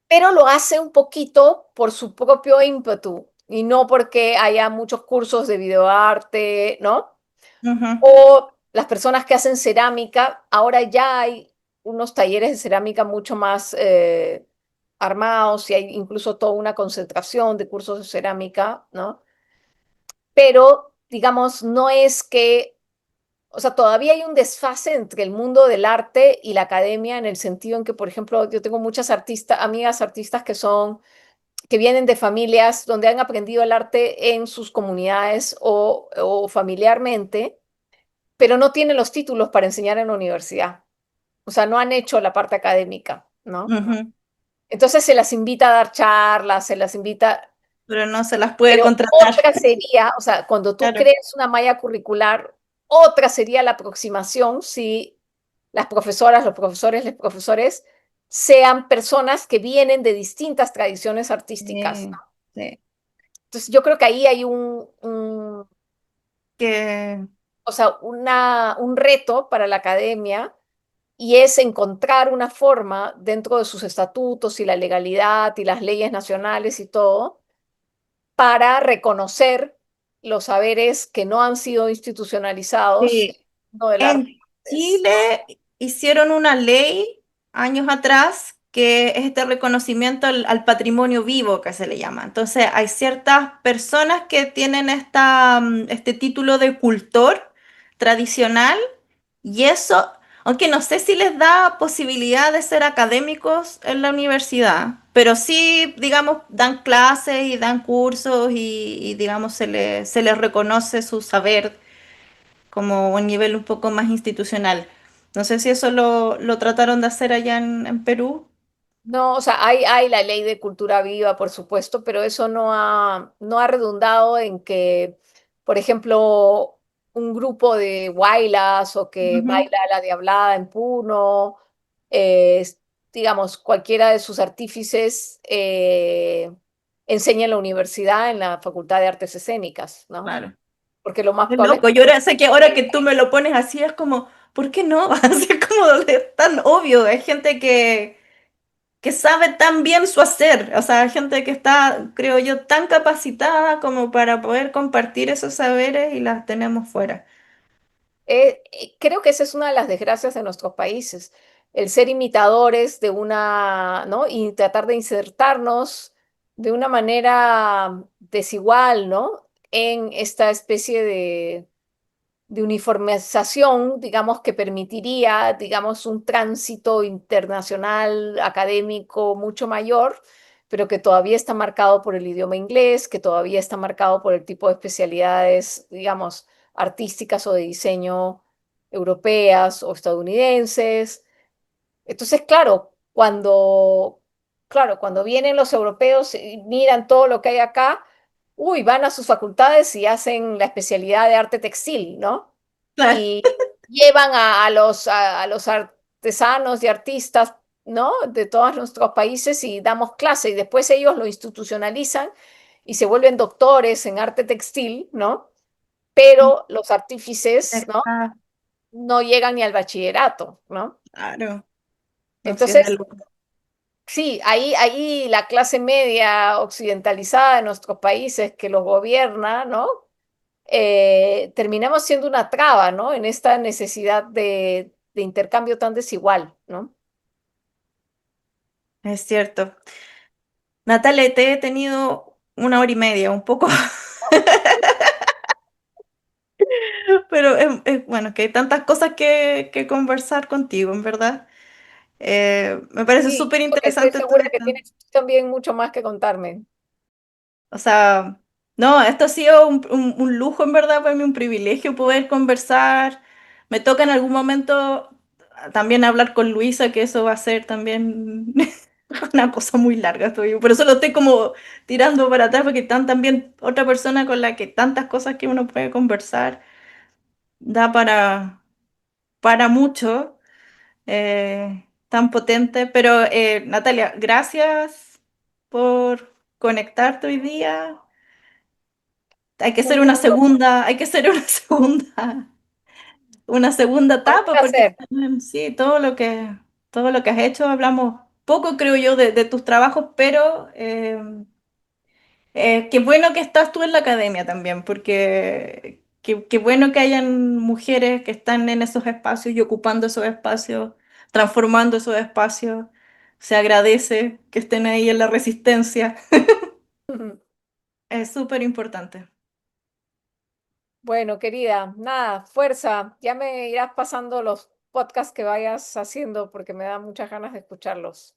pero lo hace un poquito por su propio ímpetu y no porque haya muchos cursos de videoarte, ¿no? ujú, O las personas que hacen cerámica, ahora ya hay unos talleres de cerámica mucho más armados y hay incluso toda una concentración de cursos de cerámica, ¿no? Pero, digamos, no es que, o sea, todavía hay un desfase entre el mundo del arte y la academia en el sentido en que, por ejemplo, yo tengo muchas artistas, amigas artistas que vienen de familias donde han aprendido el arte en sus comunidades o familiarmente, pero no tienen los títulos para enseñar en la universidad. O sea, no han hecho la parte académica, ¿no? ujú. Entonces se las invita a dar charlas, se las invita, Pero no se las puede pero contratar. otra sería, o sea, cuando tú Claro. crees una malla curricular, otra sería la aproximación si las profesoras, los profesores, los profesores sean personas que vienen de distintas tradiciones artísticas, ¿no? Sí, sí. Entonces yo creo que ahí hay Que o sea, un reto para la academia y es encontrar una forma dentro de sus estatutos y la legalidad y las leyes nacionales y todo para reconocer los saberes que no han sido institucionalizados en sí. el mundo del arte. En Chile hicieron una ley años atrás que es este reconocimiento al patrimonio vivo que se le llama. Entonces, hay ciertas personas que tienen este título de cultor tradicional y eso, aunque no sé si les da posibilidad de ser académicos en la universidad, pero sí, digamos, dan clases y dan cursos y, digamos, se les reconoce su saber como un nivel un poco más institucional. No sé si eso lo trataron de hacer allá en Perú. No, o sea, hay la ley de cultura viva, por supuesto, pero eso no ha redundado en que, por ejemplo, un grupo de huaylas o que Ujú, baila la diablada en Puno, eh, digamos, cualquiera de sus artífices enseña en la universidad, en la Facultad de Artes Escénicas, ¿no? claro. Porque lo más Es probable es loco. Yo ahora sé que ahora que tú me lo pones así es como, ¿por qué no? Así es como es tan obvio. Hay gente que sabe tan bien su hacer. O sea, hay gente que está, creo yo, tan capacitada como para poder compartir esos saberes y las tenemos fuera. Creo que esa es una de las desgracias de nuestros países, el ser imitadores de una, ¿no? Y tratar de insertarnos de una manera desigual, ¿no? En esta especie de uniformización, digamos, que permitiría, digamos, un tránsito internacional académico mucho mayor, pero que todavía está marcado por el idioma inglés, que todavía está marcado por el tipo de especialidades, digamos, artísticas o de diseño europeas o estadounidenses. Entonces, claro, cuando vienen los europeos y miran todo lo que hay acá, uy, van a sus facultades y hacen la especialidad de arte textil, ¿no? Claro. Y llevan a los artesanos y artistas, ¿no? De todos nuestros países y damos clase y después ellos lo institucionalizan y se vuelven doctores en arte textil, ¿no? Pero los artífices, ¿no? Ah, No llegan ni al bachillerato, ¿no? claro. No, sí es de Entonces, loco. sí, ahí la clase media occidentalizada de nuestros países que los gobierna, ¿no? Terminamos siendo una traba, ¿no? En esta necesidad de intercambio tan desigual, ¿no? Es cierto. Natalia, te he tenido 1 hora y media, un poco, pero bueno, que hay tantas cosas que conversar contigo, en verdad. Me parece Sí, súper porque estoy interesante todo segura que esto. tienes también mucho más que contarme. O sea, no, esto ha sido un lujo, en verdad, para mí, un privilegio poder conversar. Me toca en algún momento también hablar con Luisa, que eso va a ser también una cosa muy larga. Por eso lo estoy como tirando para atrás, porque están también otra persona con la que tantas cosas que uno puede conversar da para mucho, tan potente. Pero Natalia, gracias por conectarte hoy día. Hay que ser Un una gusto, segunda, hay que ser una segunda un etapa, porque placer. sí, todo lo que has hecho, hablamos poco, creo yo, de tus trabajos, pero qué bueno que estás tú en la academia también, porque qué bueno que hayan mujeres que están en esos espacios y ocupando esos espacios, transformando esos espacios. Se agradece que estén ahí en la resistencia. Es súper importante. Bueno, querida, nada, fuerza. Ya me irás pasando los podcasts que vayas haciendo porque me da muchas ganas de escucharlos.